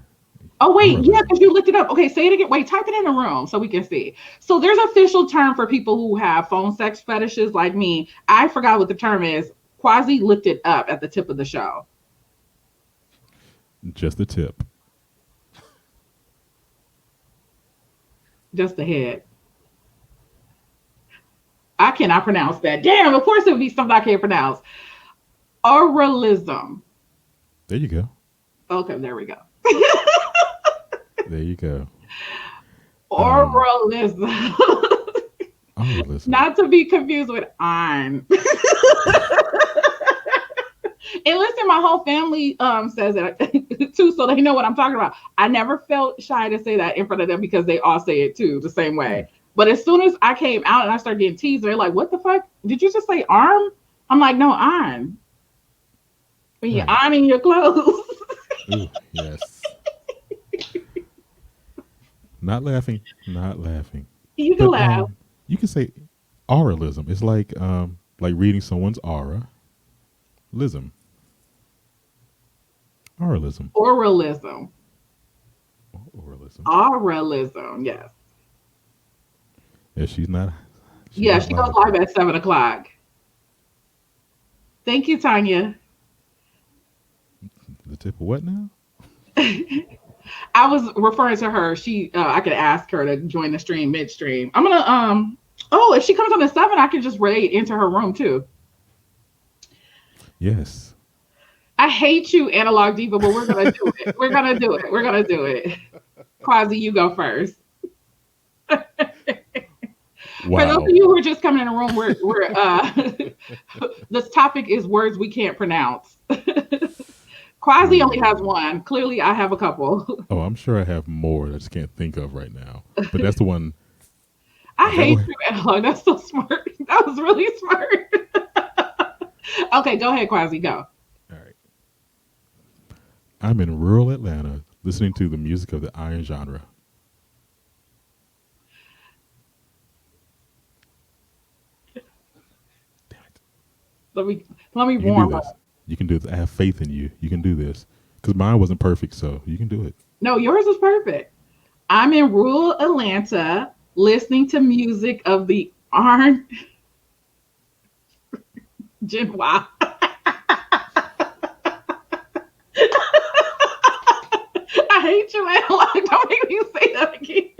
Oh wait, yeah, oralism. because you looked it up. Okay, say it again. Wait, type it in the room so we can see. So there's an official term for people who have phone sex fetishes like me. I forgot what the term is. Quasi looked it up at the tip of the show. Just the tip. Just ahead. I cannot pronounce that. Damn, of course it would be something I can't pronounce. Oralism. There you go. Okay, there we go. There you go. Um, Oralism. oralism. Not to be confused with on. And listen, my whole family says it too, so they know what I'm talking about. I never felt shy to say that in front of them because they all say it too, the same Yeah, way. But as soon as I came out and I started getting teased, they're like, "What the fuck? Did you just say arm?" I'm like, "No, on. When you're right. ironing your clothes." Ooh, yes. Not laughing. Not laughing. You can But laugh. you can say auralism. It's like reading someone's aura. Lism. Auralism. Oralism. Auralism. Oralism. Yes. Yeah, she's Yeah, not she goes live live yet. at 7 o'clock. Thank you, Tanya. The tip of what now? I was referring to her. I could ask her to join the stream midstream. I'm gonna Oh, if she comes on at 7, I can just raid into her room too. Yes. I hate you, Analog Diva, but we're gonna do it. We're gonna do it. We're gonna do it. Quasi, you go first. For those of Wow. you who are just coming in the room, we're this topic is words we can't pronounce. Quasi only has Ooh. one. Clearly, I have a couple. Oh, I'm sure I have more that I just can't think of right now. But that's the one. I Is that hate what? you, Analog. That's so smart. That was really smart. Okay, go ahead, Quasi. Go. All right. I'm in rural Atlanta listening to the music of the iron genre. Damn it. Let me let me You can do warm this. up. You can do this. I have faith in you. You can do this. Because mine wasn't perfect, so you can do it. No, yours is perfect. I'm in rural Atlanta listening to music of the Arn Genois. I hate you, Analog. Don't make me say that again.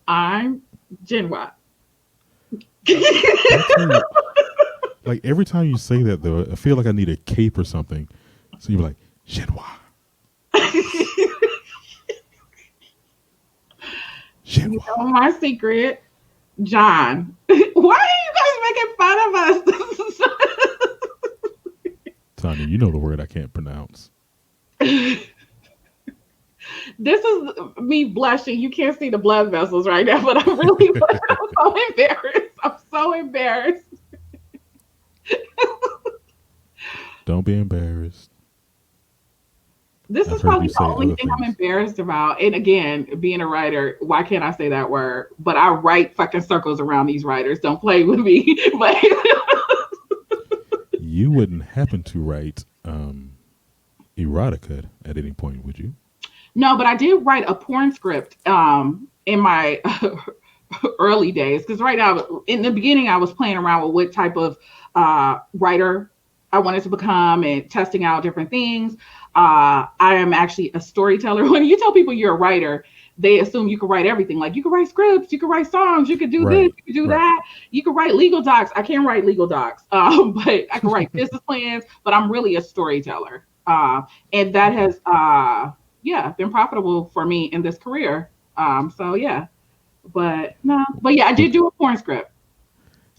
I'm Genois. But I tell you, like every time you say that, though, I feel like I need a cape or something. So you're like, Chinois, You Chinois. know my secret, John. Why are you guys making fun Tanya, you know the word I can't pronounce. of us? This is me blushing. You can't see the blood vessels right now, but I'm really I'm so embarrassed. I'm so embarrassed. Don't be embarrassed. This I've is heard you probably the say only other thing I'm things. embarrassed about. And again, being a writer, why can't I say that word? But I write fucking circles around these writers. Don't play with me. But You wouldn't happen to write erotica at any point, would you? no, but I did write a porn script in my early days. Because right now, in the beginning, I was playing around with what type of writer I wanted to become and testing out different things. I am actually a storyteller. When you tell people you're a writer, they assume you can write everything. Like you can write scripts, you can write songs, you can do this, Right, you can do right. that. You can write legal docs. I can't write legal docs, but I can write business plans. But I'm really a storyteller, and that Okay. has, yeah, been profitable for me in this career. So yeah, but no, but yeah, I did Okay. do a porn script,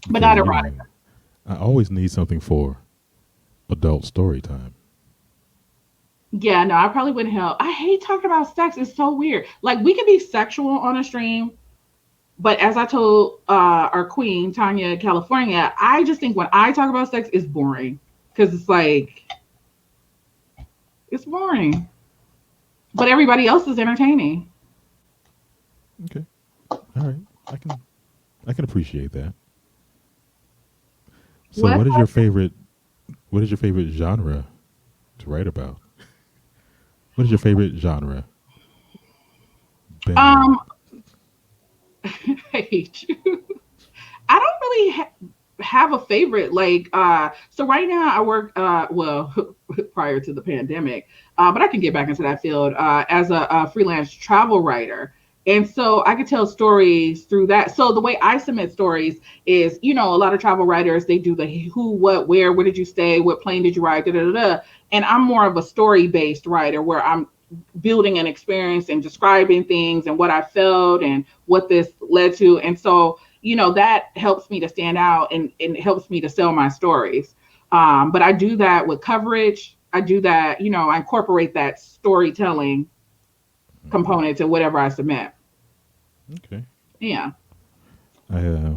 but Okay, not you erotic. know, I always need something for adult story time. Yeah, no, I probably wouldn't help. I hate talking about sex. It's so weird. Like we can be sexual on a stream, but as I told our queen Tanya California, I just think when I talk about sex, it's boring because it's like it's boring. But everybody else is entertaining. Okay. All right. I can appreciate that. So What? what is your favorite genre to write about? What is your favorite genre? Band. Um, I hate you. I don't really have a favorite. Like, so right now I work, well, prior to the pandemic, but I can get back into that field as a freelance travel writer. And so I could tell stories through that. So the way I submit stories is, a lot of travel writers, they do the who, what, where did you stay? What plane did you ride? Da, da, da, da. And I'm more of a story based writer where I'm building an experience and describing things and what I felt and what this led to. And so, that helps me to stand out and helps me to sell my stories. But I do that with coverage. I do that, I incorporate that storytelling Mm, component to whatever I submit. okay. Yeah. I uh,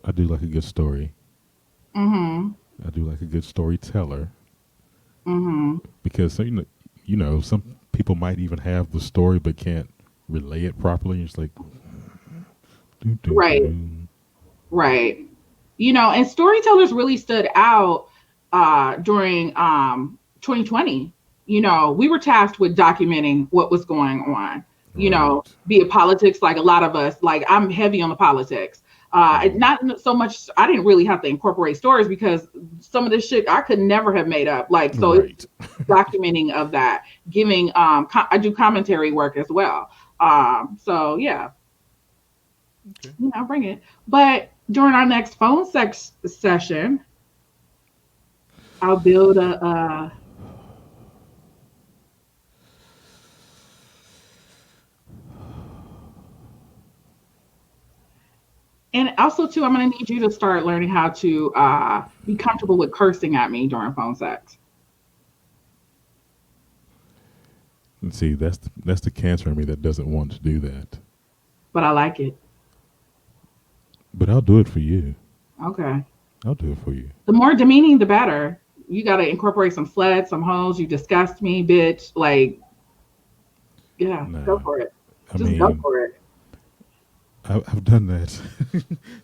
I do like a good story. Mm-hmm. I do like a good storyteller Mm-hmm. because some people might even have the story but can't relay it properly. It's like do do Right. do. Right. And storytellers really stood out during 2020. We were tasked with documenting what was going on. Right. Be it politics, like a lot of us, like I'm heavy on the politics. Mm, Not so much. I didn't really have to incorporate stories because some of this shit I could never have made up. Like, so it's right. documenting of that, giving. I do commentary work as well. So yeah, Okay. bring it. But during our next phone sex session, I'll build and also too, I'm gonna need you to start learning how to be comfortable with cursing at me during phone sex. And see, that's the cancer in me that doesn't want to do that. But I like it. But I'll do it for you. Okay. I'll do it for you. The more demeaning, the better. You gotta incorporate some sleds, some hoes. You disgust me, bitch. Like, yeah, go Nah. for it. I Just go mean, for it. I've done that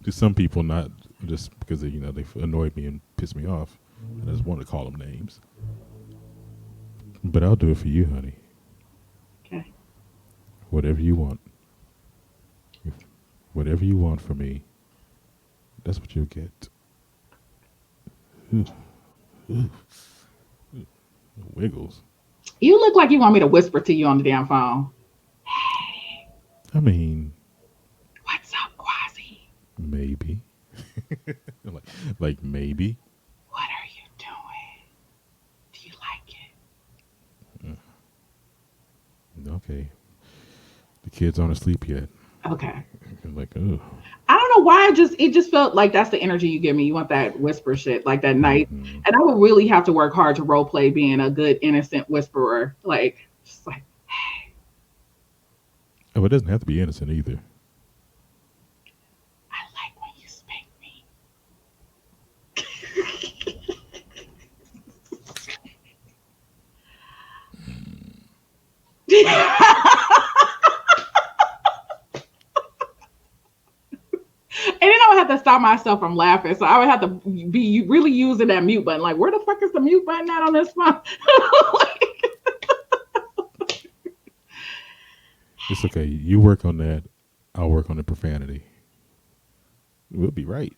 to some people, not just because they've annoyed me and pissed me off. I just want to call them names. But I'll do it for you, honey. Okay. Whatever you want. If, whatever you want from me, that's what you'll get. Wiggles. You look like you want me to whisper to you on the damn phone. I mean, What's up, Quasi? maybe. like, like maybe. What are you doing? Do you like Okay. The kids aren't asleep yet. it? Okay. I'm like, oh. I don't know why it just felt like that's the energy you give me. You want that whisper shit, like that night. Mm-hmm. And I would really have to work hard to role play being a good innocent whisperer. Like just like Oh, it doesn't have to be innocent either. I like when you spank me. And then I would have to stop myself from laughing. So I would have to be really using that mute button. Like, where the fuck is the mute button at on this phone? Like, It's okay. You work on that. I'll work on the profanity. We'll be right.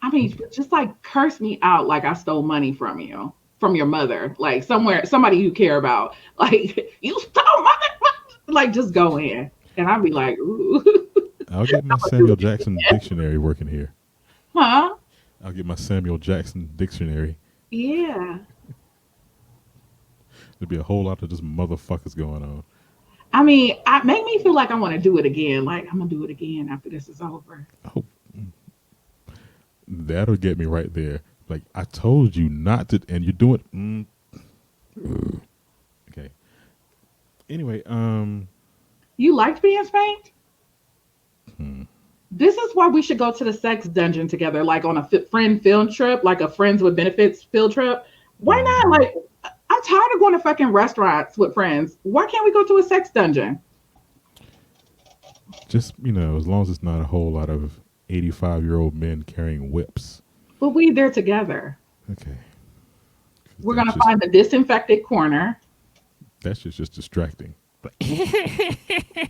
I We'll mean, be just like curse me out like I stole money from you, from your mother, like somewhere, somebody you care about. Like, you stole money. Like, just go in. And I'd be like, ooh, I'll get my I'm gonna do Samuel it Jackson again. dictionary working here. Huh? I'll get my Samuel Jackson dictionary. Yeah. There'll be a whole lot of just motherfuckers going on. I mean, I make me feel like I want to do it again. Like, I'm gonna do it again after this is over. Oh, that'll get me right there. Like I told you not to, and you do it. Okay. Anyway, You liked being spanked? hmm, This is why we should go to the sex dungeon together, like on a friend field trip, like a friends with benefits field trip. Why not? hmm, Like, I'm tired of going to fucking restaurants with friends. Why can't we go to a sex dungeon? just as long as it's not a whole lot of 85-year-old men carrying whips. But we there together. Okay. We're That's gonna just find the disinfected corner. that's just distracting. Like,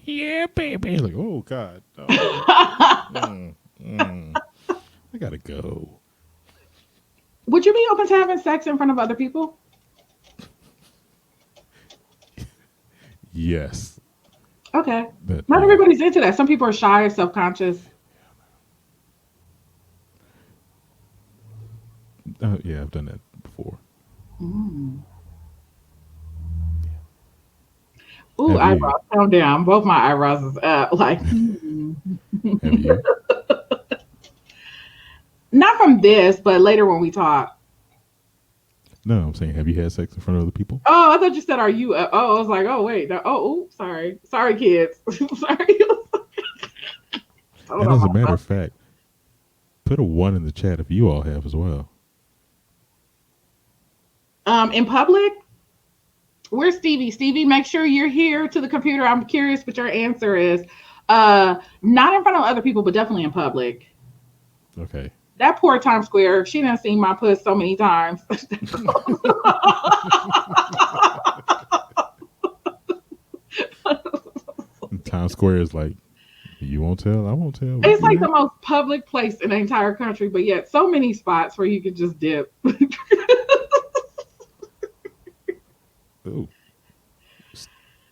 yeah, baby. Like, oh God, no. Mm, mm. I gotta go. Would you be open to having sex in front of other people? Yes, Okay. that Not yeah. everybody's into that. Some people are shy or self-conscious. Yeah, I've done that before. Mm. Yeah. Ooh, Have you? eyebrows. Calm down. Both my eyebrows is up. Like, hmm. Have you? Not from this, but later when we talk. No, I'm saying, have you had sex in front of other people? Oh, I thought you said, "Are you?" Oh, I was like, "Oh, wait." No, oh, oops, sorry, kids. Sorry. Hold And on. as a matter of fact, put a one in the chat if you all have as well. In public, where's Stevie? Stevie, make sure you're here to the computer. I'm curious what your answer is. Not in front of other people, but definitely in public. Okay. That poor Times Square, she done seen my puss so many times. And Times Square is like, you won't tell, I won't tell. We It's be like the there. most public place in the entire country, but yet so many spots where you could just dip. Oh,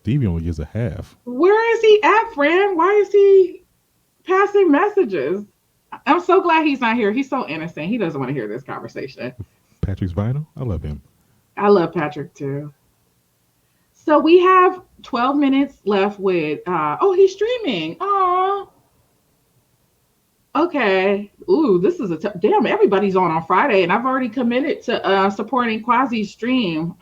Stevie only gives a half. Where is he at, friend? Why is he passing messages? I'm so glad he's not here. He's so innocent. He doesn't want to hear this conversation. Patrick's vinyl. I love him. I love Patrick too. So we have 12 minutes left with oh, he's streaming. Oh, okay. Ooh, this is damn, everybody's on Friday and I've already committed to supporting Quasi's stream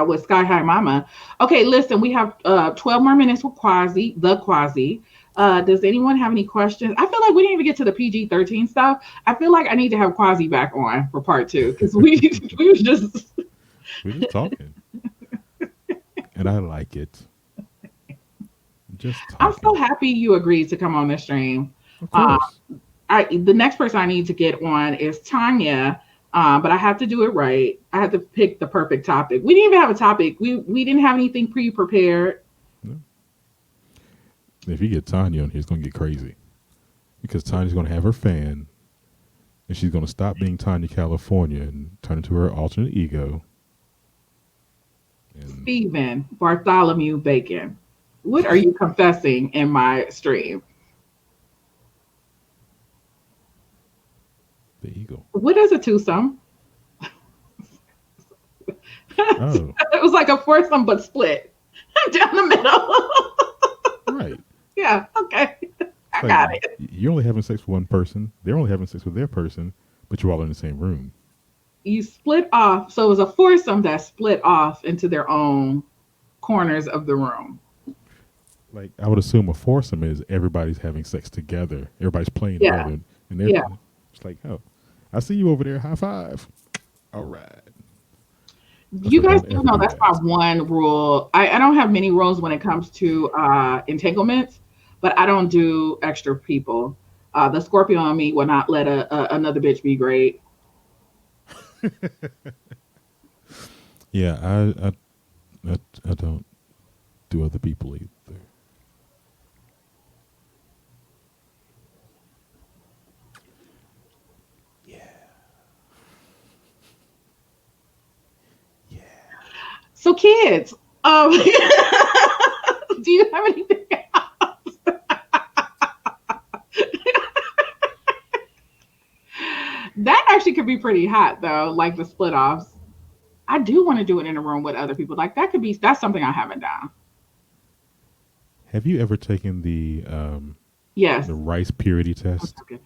with Sky High Mama. Okay, listen, we have 12 more minutes with Quasi, the Quasi. Does anyone have any questions? I feel like we didn't even get to the PG-13 stuff. I feel like I need to have Quasi back on for part two because we we was just. We're just talking, and I like it. Just I'm so talking. happy you agreed to come on the stream. Of Uh, course. the next person I need to get on is Tanya. But I have to do it right. I have to pick the perfect topic. We didn't even have a topic. We didn't have anything pre-prepared. No. If you get Tanya on here, it's gonna get crazy because Tanya's gonna have her fan, and she's gonna stop being Tanya California and turn into her alternate ego. And Stephen Bartholomew Bacon. What are you confessing in my stream? the ego. What is a twosome? Oh, It was like a foursome but split down the middle. right. Yeah, okay. It's I like got it. you're only having sex with one person. They're only having sex with their person, but you're all in the same room. You split off. So it was a foursome that split off into their own corners of the room. Like I would assume a foursome is everybody's having sex together. Everybody's playing Yeah, together, and they're yeah. it's like, oh, I see you over there. High five. All right. You So guys don't do ever know do that's my that. one rule. I don't have many rules when it comes to entanglements, but I don't do extra people. The Scorpio on me will not let another bitch be great. Yeah, I don't do other people either. Yeah, yeah. So kids, do you have anything? That actually could be pretty hot though, like the split offs. I do want to do it in a room with other people. Like that could be that's something I haven't done. Have you ever taken Yes. the rice purity One test? second.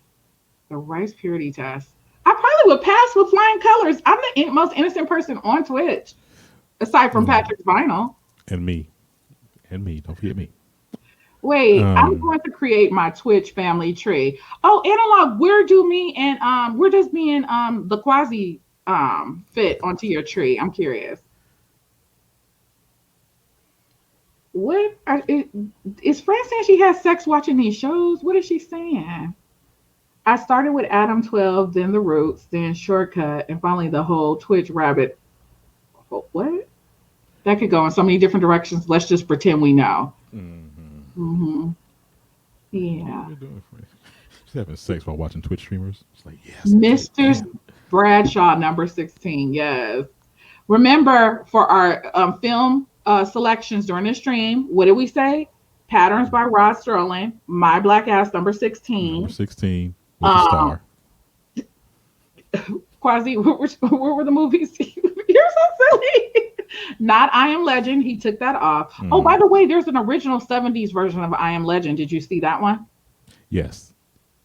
The rice purity test. I probably would pass with flying colors. I'm the most innocent person on Twitch, aside from Mm. Patrick's vinyl. And me, and me. Don't forget me. Wait, I'm Um, going to create my Twitch family tree. Oh, analog, where does me and the quasi fit onto your tree? I'm curious. What is Fran saying she has sex watching these shows? What is she saying? I started with Adam 12, then The Roots, then Shortcut, and finally the whole Twitch rabbit. What? That could go in so many different directions. Let's just pretend we know. Mm-hmm. Hmm. What are Yeah. you doing for? Just having sex while watching Twitch streamers. It's like, yes, I did it Mr. again. Bradshaw, number 16. Yes. Remember, for our film selections during the stream, what did we say? Patterns by Rod Sterling, My Black Ass, number Number 16. 16 with a Um, star. Quasi, what were the movies? You're so silly. Not I Am Legend. He took that off. Oh, Mm-hmm. by the way, there's an original 70s version of I Am Legend. Did you see that one? Yes.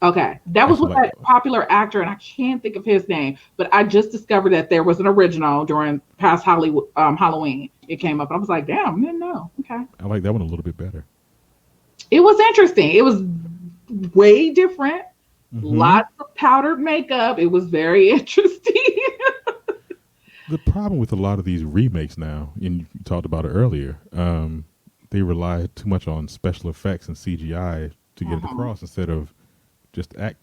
Okay. That was with Actually, like, that popular actor, and I can't think of his name, but I just discovered that there was an original during past Hollywood Halloween. It came up. I was like, damn, I didn't know. Okay. I like that one a little bit better. It was interesting. It was way different. Mm-hmm. Lots of powdered makeup. It was very interesting. The problem with a lot of these remakes now, and you talked about it earlier, they rely too much on special effects and CGI to get it Mhm. across instead of just act.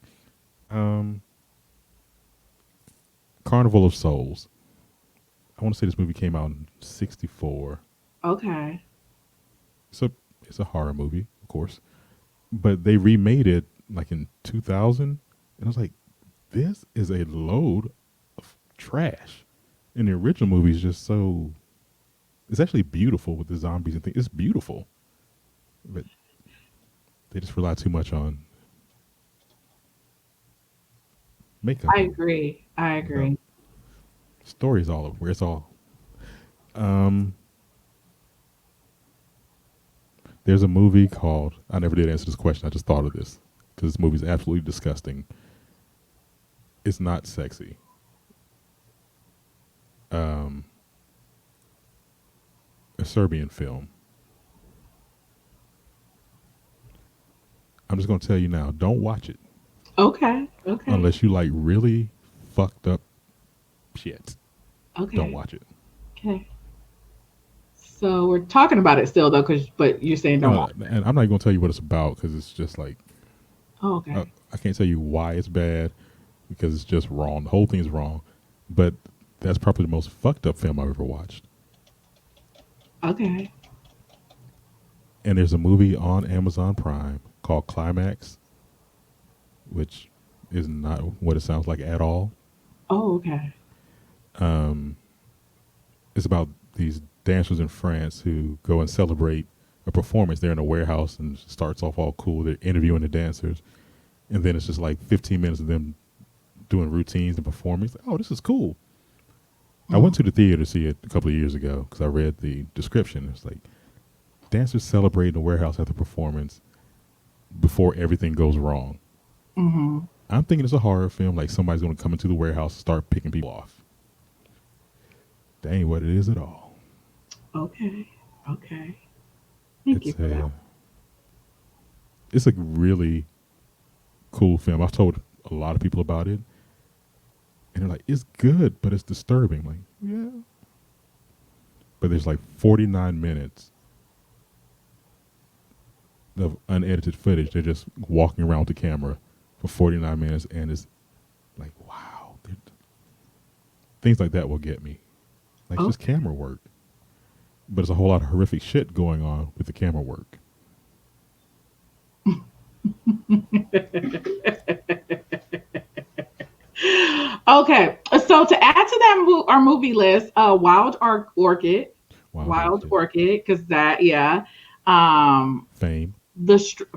Um, Carnival of Souls. I want to say this movie came out in '64. Okay. It's a horror movie, of course, but they remade it like in 2000, and I was like, this is a load of trash. And the original movie is just so. It's actually beautiful with the zombies and things. It's beautiful, but they just rely too much on makeup I and agree. I you know agree. stories all over. Where it's all. Um, there's a movie called. I never did answer this question. I just thought of this because this movie is absolutely disgusting. It's not sexy. Um, a Serbian film. I'm just gonna tell you now. Don't watch it Okay. Okay. unless you like really fucked up shit. Don't Okay. watch it. Okay. So we're talking about it still though, cause but you're saying don't No, watch it. and I'm not gonna tell you what it's about because it's just like Oh, okay. I can't tell you why it's bad because it's just wrong. The whole thing is wrong. But that's probably the most fucked up film I've ever watched. Okay. And there's a movie on Amazon Prime called Climax, which is not what it sounds like at all. Oh, okay. Um, it's about these dancers in France who go and celebrate a performance. They're in a warehouse and it starts off all cool. They're interviewing the dancers, and then it's just like 15 minutes of them doing routines and performing. It's like, oh, this is cool. I Mm. went to the theater to see it a couple of years ago because I read the description. It's like dancers celebrate in a warehouse after performance before everything goes wrong. Mm-hmm. I'm thinking it's a horror film, like somebody's going to come into the warehouse and start picking people off. That ain't what it is at all. Okay. Okay. Thank you It's for that. a really cool film. I've told a lot of people about it, and they're like, "It's good, but it's disturbing." Like, yeah, but there's like 49 minutes of unedited footage. They're just walking around with the camera for 49 minutes, and it's like, wow, things like that will get me. Like, it's Oh. just camera work, but it's a whole lot of horrific shit going on with the camera work. Okay. So to add to that our movie list, Orchid, Wild Wild Orchid, Orchid, because that, yeah. Um, Fame.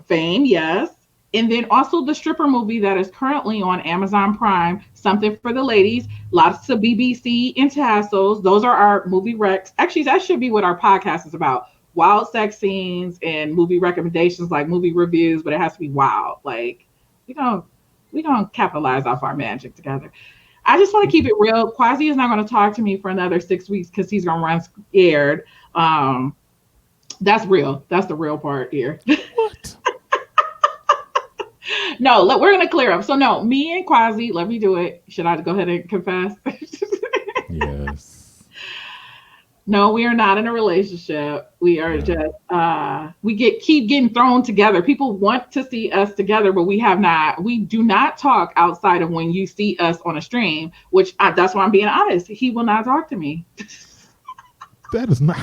Fame, yes. And then also the stripper movie that is currently on Amazon Prime, Something for the Ladies, lots of BBC and tassels. Those are our movie recs. Actually, that should be what our podcast is about. Wild sex scenes and movie recommendations, like movie reviews, but it has to be wild. Like we gonna we gonna capitalize off our magic together. I just want to keep Okay. it real. Quasi is not going to talk to me for another 6 weeks because he's going to run scared. Um, that's real. That's the real part here. What? No, we're gonna clear up. So no, me and Quasi, let me do it. Should I go ahead and confess? Yes. No, we are not in a relationship. We are No, just we get keep getting thrown together. People want to see us together, but we do not talk outside of when you see us on a stream, that's why I'm being honest. He will not talk to me. that is not.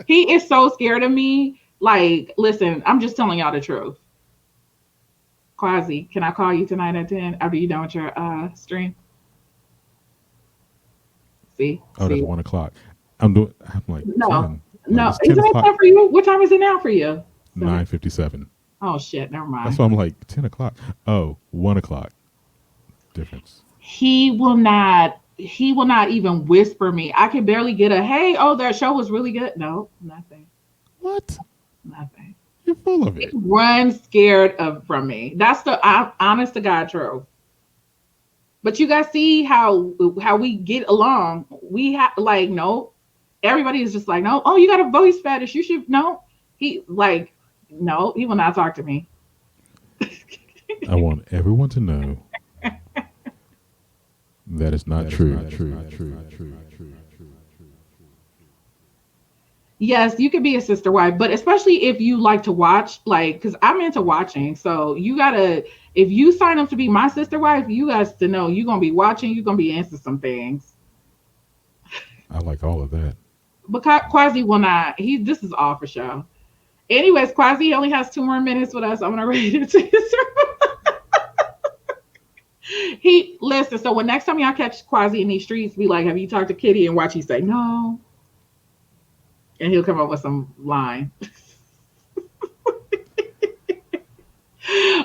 He is so scared of me. Like, listen, I'm just telling y'all the truth. Quasi, can I call you tonight at 10 after you done with your stream? See, Oh, that's see. 1 o'clock. I'm like No, 10. Like no. it's ten Isn't it o'clock. time for you? What time is it now for you? 9:57. Oh shit, never That's mind. why I'm like 10 o'clock. Oh, 1 o'clock difference. He will not even whisper me. I can barely get a hey, oh, that show was really good. No, nothing. What? Nothing. You're full of He it. runs scared of from me. That's the honest to God truth. But you guys see how we get along. We have like no, everybody is just like no. Oh, you got a voice fetish. You should no. He like no. He will not talk to me. I want everyone to know that is not true. True. True. True. True. Yes, you could be a sister wife, but especially if you like to watch, like, because I'm into watching. So you gotta, if you sign up to be my sister wife, you guys to know you're gonna be watching, you're gonna be into some things. I like all of that. But Quasi will not. This is all for show. Anyways, Quasi only has 2 more minutes with us. I'm gonna read it to his He listen. So when next time y'all catch Quasi in these streets, be like, "Have you talked to Kitty?" And watch he say no, and he'll come up with some line.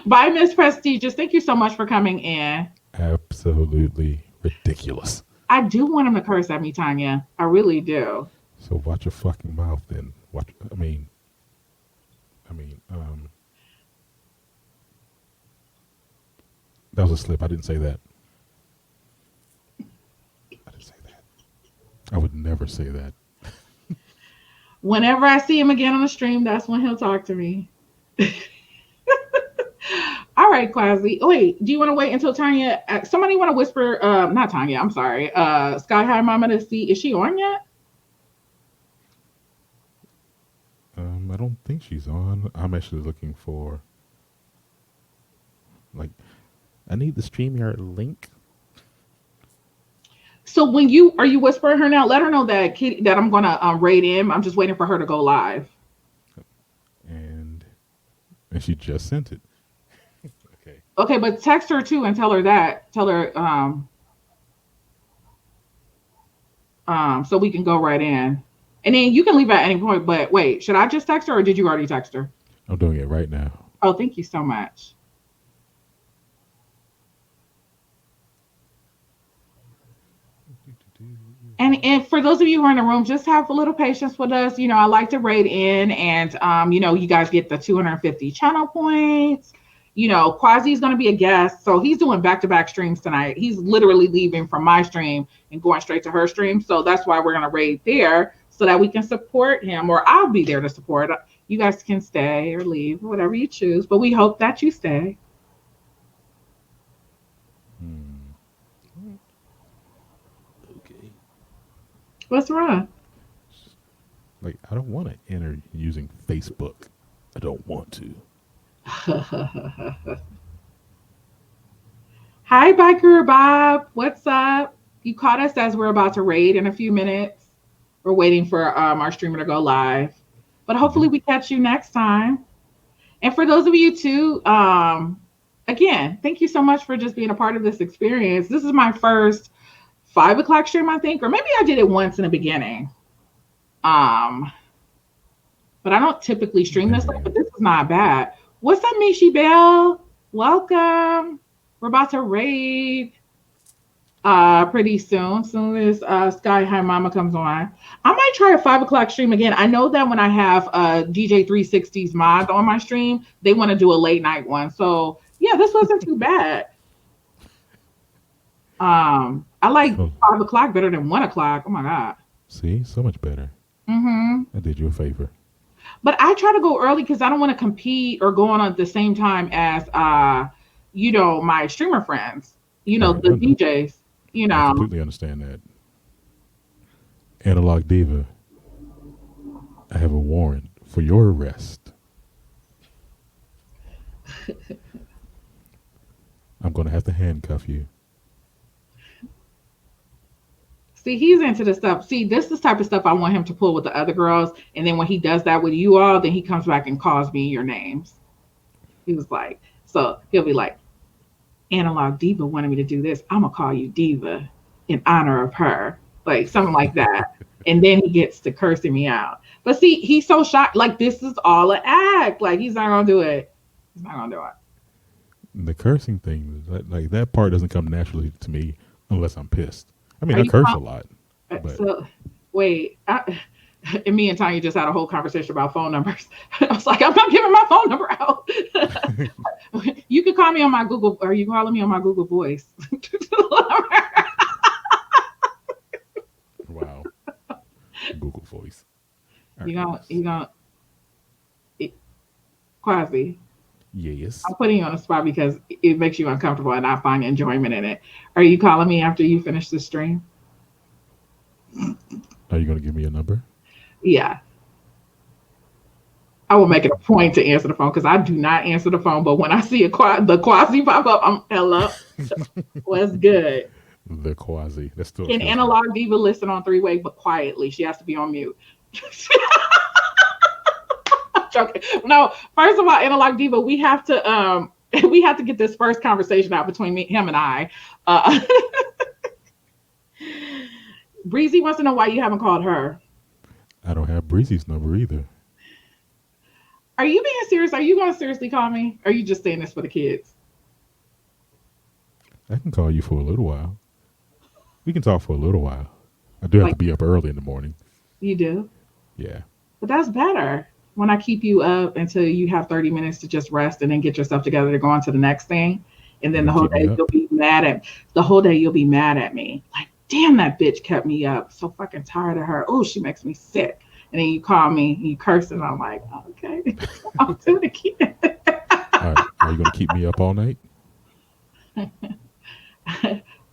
Bye, Miss Prestigious. Thank you so much for coming in. Absolutely ridiculous. I do want him to curse at me, Tanya. I really do. So watch your fucking mouth then. Watch. I mean, that was a slip. I didn't say that. I didn't say that. I would never say that. Whenever I see him again on the stream, that's when he'll talk to me. All right, Quasi. Wait, do you want to wait until Tanya? Somebody want to whisper? Not Tanya. I'm sorry. Sky High Mama to see. Is she on yet? I don't think she's on. I'm actually looking for like I need the StreamYard link. So when you are you whispering her now? Let her know that Kitty that I'm gonna raid in. I'm just waiting for her to go live. And she just sent it. Okay. Okay, but text her too and tell her that. Tell her so we can go right in. And then you can leave at any point. But wait, should I just text her or did you already text her? I'm doing it right now. Oh, thank you so much. And for those of you who are in the room, just have a little patience with us. I like to raid in, and you guys get the 250 channel points. Quasi is going to be a guest, so he's doing back-to-back streams tonight. He's literally leaving from my stream and going straight to her stream, so that's why we're going to raid there so that we can support him, or I'll be there to support. You guys can stay or leave, whatever you choose, but we hope that you stay. Hmm. Okay. What's wrong? Like I don't want to enter using Facebook. I don't want to. Hi, Biker Bob. What's up? You caught us as we're about to raid in a few minutes. We're waiting for our streamer to go live, but hopefully Mhm. we catch you next time. And for those of you too, again, thank you so much for just being a part of this experience. This is my first 5 o'clock stream, I think, or maybe I did it once in the beginning. Um, but I don't typically stream this late, Man, but this is not bad. What's up, Mishi Bell? Welcome. We're about to raid pretty soon as Sky High Mama comes on. I might try a 5 o'clock stream again. I know that when I have DJ 360's mods on my stream, they want to do a late night one. So yeah, this wasn't too bad. I like so 5 o'clock better than 1 o'clock. Oh my god. see, so much better. Hmm. I did you a favor. But I try to go early because I don't want to compete or go on at the same time as my streamer friends, Right. the DJs, you I know. completely understand that. Analog Diva, I have a warrant for your arrest. I'm going to have to handcuff you. See, he's into the stuff. See, this is the type of stuff I want him to pull with the other girls. And then when he does that with you all, then he comes back and calls me your names. He was like, so he'll be like, Analog Diva wanted me to do this. I'm going to call you Diva in honor of her. Like something like that. And then he gets to cursing me out. But see, he's so shocked. Like, this is all an act. Like, he's not going to do it. He's not going to do it. The cursing thing, like that part doesn't come naturally to me unless I'm pissed. I mean, Are I you curse a lot. But So, wait. And me and Tanya just had a whole conversation about phone numbers. I was like, I'm not giving my phone number out. You can call me on my Google, or you calling me on my Google Voice. Wow. Google Voice. All you right. gonna Quasi. Yes. I'm putting you on the spot because it makes you uncomfortable and I find enjoyment in it. Are you calling me after you finish the stream? Are you going to give me a number? Yeah. I will make it a point to answer the phone because I do not answer the phone. But when I see the Quasi pop up, I'm hello. What's good? The Quasi. That still Can feels Analog Diva listen on three-way, but quietly? She has to be on mute. I'm joking. No, first of all, Analog Diva, we have to get this first conversation out between him and I. Breezy wants to know why you haven't called her. I don't have Breezy's number either. Are you being serious? Are you going to seriously call me? Or are you just saying this for the kids? I can call you for a little while. We can talk for a little while. I do have to be up early in the morning. You do? Yeah. But that's better. When I keep you up until you have 30 minutes to just rest and then get yourself together to go on to the next thing. And then the whole day you'll be mad at me. Like, damn, that bitch kept me up. So fucking tired of her. Oh, she makes me sick. And then you call me and you curse and I'm like, okay, I'll do it again. Are you going to keep me up all night?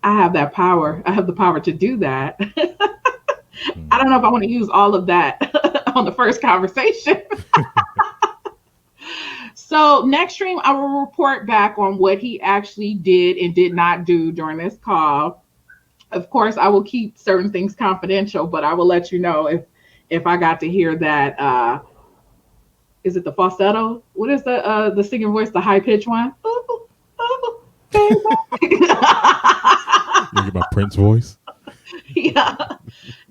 I have that power. I have the power to do that. I don't know if I want to use all of that on the first conversation. So next stream, I will report back on what he actually did and did not do during this call. Of course, I will keep certain things confidential, but I will let you know if I got to hear that. Is it the falsetto? What is the singing voice? The high pitched one? Ooh, ooh, baby. You get my Prince voice? Yeah.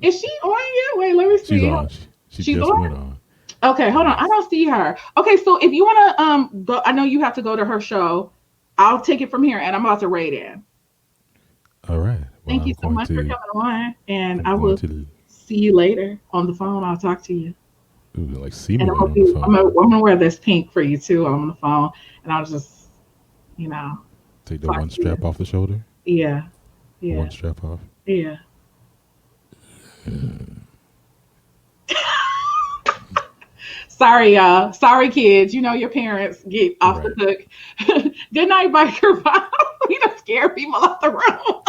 Is she on yet? Wait, let me see. She's on. She just went on. Okay, hold on. I don't see her. Okay, so if you want to go, I know you have to go to her show. I'll take it from here, and I'm about to raid in. All right. Well, Thank you so much for coming on, and I will see you later on the phone. I'll talk to you. Ooh, like see me on the phone. I'm gonna wear this pink for you too on the phone, and I'll just, take the one strap off the shoulder. Yeah. One strap off. Yeah. Sorry, y'all. Sorry, kids. You know your parents get off the hook. Good night, biker. We don't scare people off the road.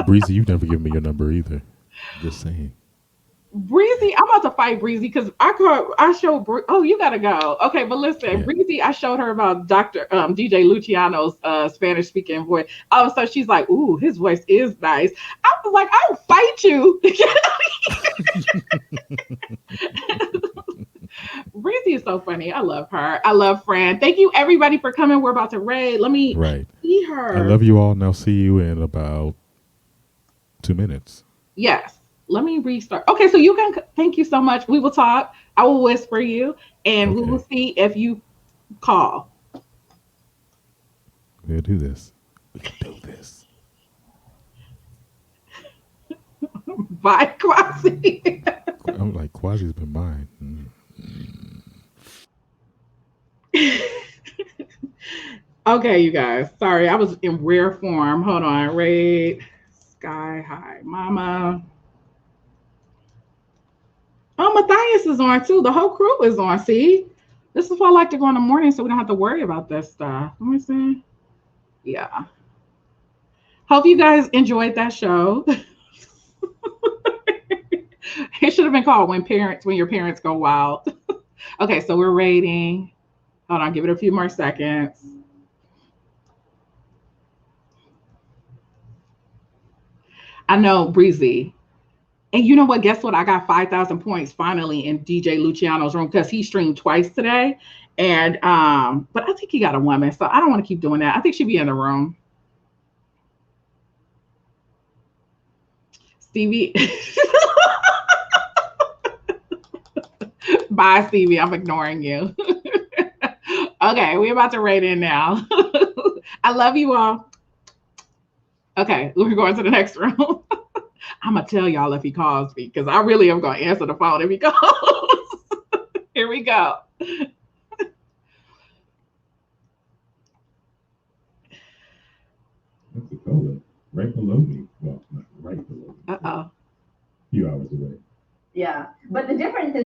Breezy, you've never given me your number either. Just saying. Breezy, I'm about to fight Breezy because I showed. Oh, you gotta go. Okay, but listen, yeah. Breezy, I showed her about Dr. DJ Luciano's Spanish speaking voice. All of a sudden, she's like, "Ooh, his voice is nice." I was like, "I'll fight you." Breezy is so funny. I love her. I love Fran. Thank you, everybody, for coming. We're about to raid. Let me see her. I love you all. Now see you in about 2 minutes. Yes. Let me restart. Okay, so you can. Thank you so much. We will talk. I will whisper you, and we will see if you call. We'll do this. We can do this. Bye, Quasi. I'm like, Quasi's been mine. Okay, you guys. Sorry, I was in rare form. Hold on. Raid. Sky High Mama. Oh, Matthias is on too. The whole crew is on. See, this is why I like to go in the morning so we don't have to worry about this stuff. Let me see. Yeah. Hope you guys enjoyed that show. It should have been called when your parents go wild. Okay, so we're rating. Hold on, give it a few more seconds. I know, Breezy. And you know what? Guess what? I got 5,000 points finally in DJ Luciano's room because he streamed twice today. And but I think he got a woman, so I don't want to keep doing that. I think she'd be in the room. Stevie. Bye, Stevie. I'm ignoring you. Okay, we're about to rate in now. I love you all. Okay, we're going to the next room. I'm gonna tell y'all if he calls me because I really am gonna answer the phone if he calls. Here we go. Pensacola, right below me. Well, not right below me. Uh oh. A few hours away. Yeah, but the difference is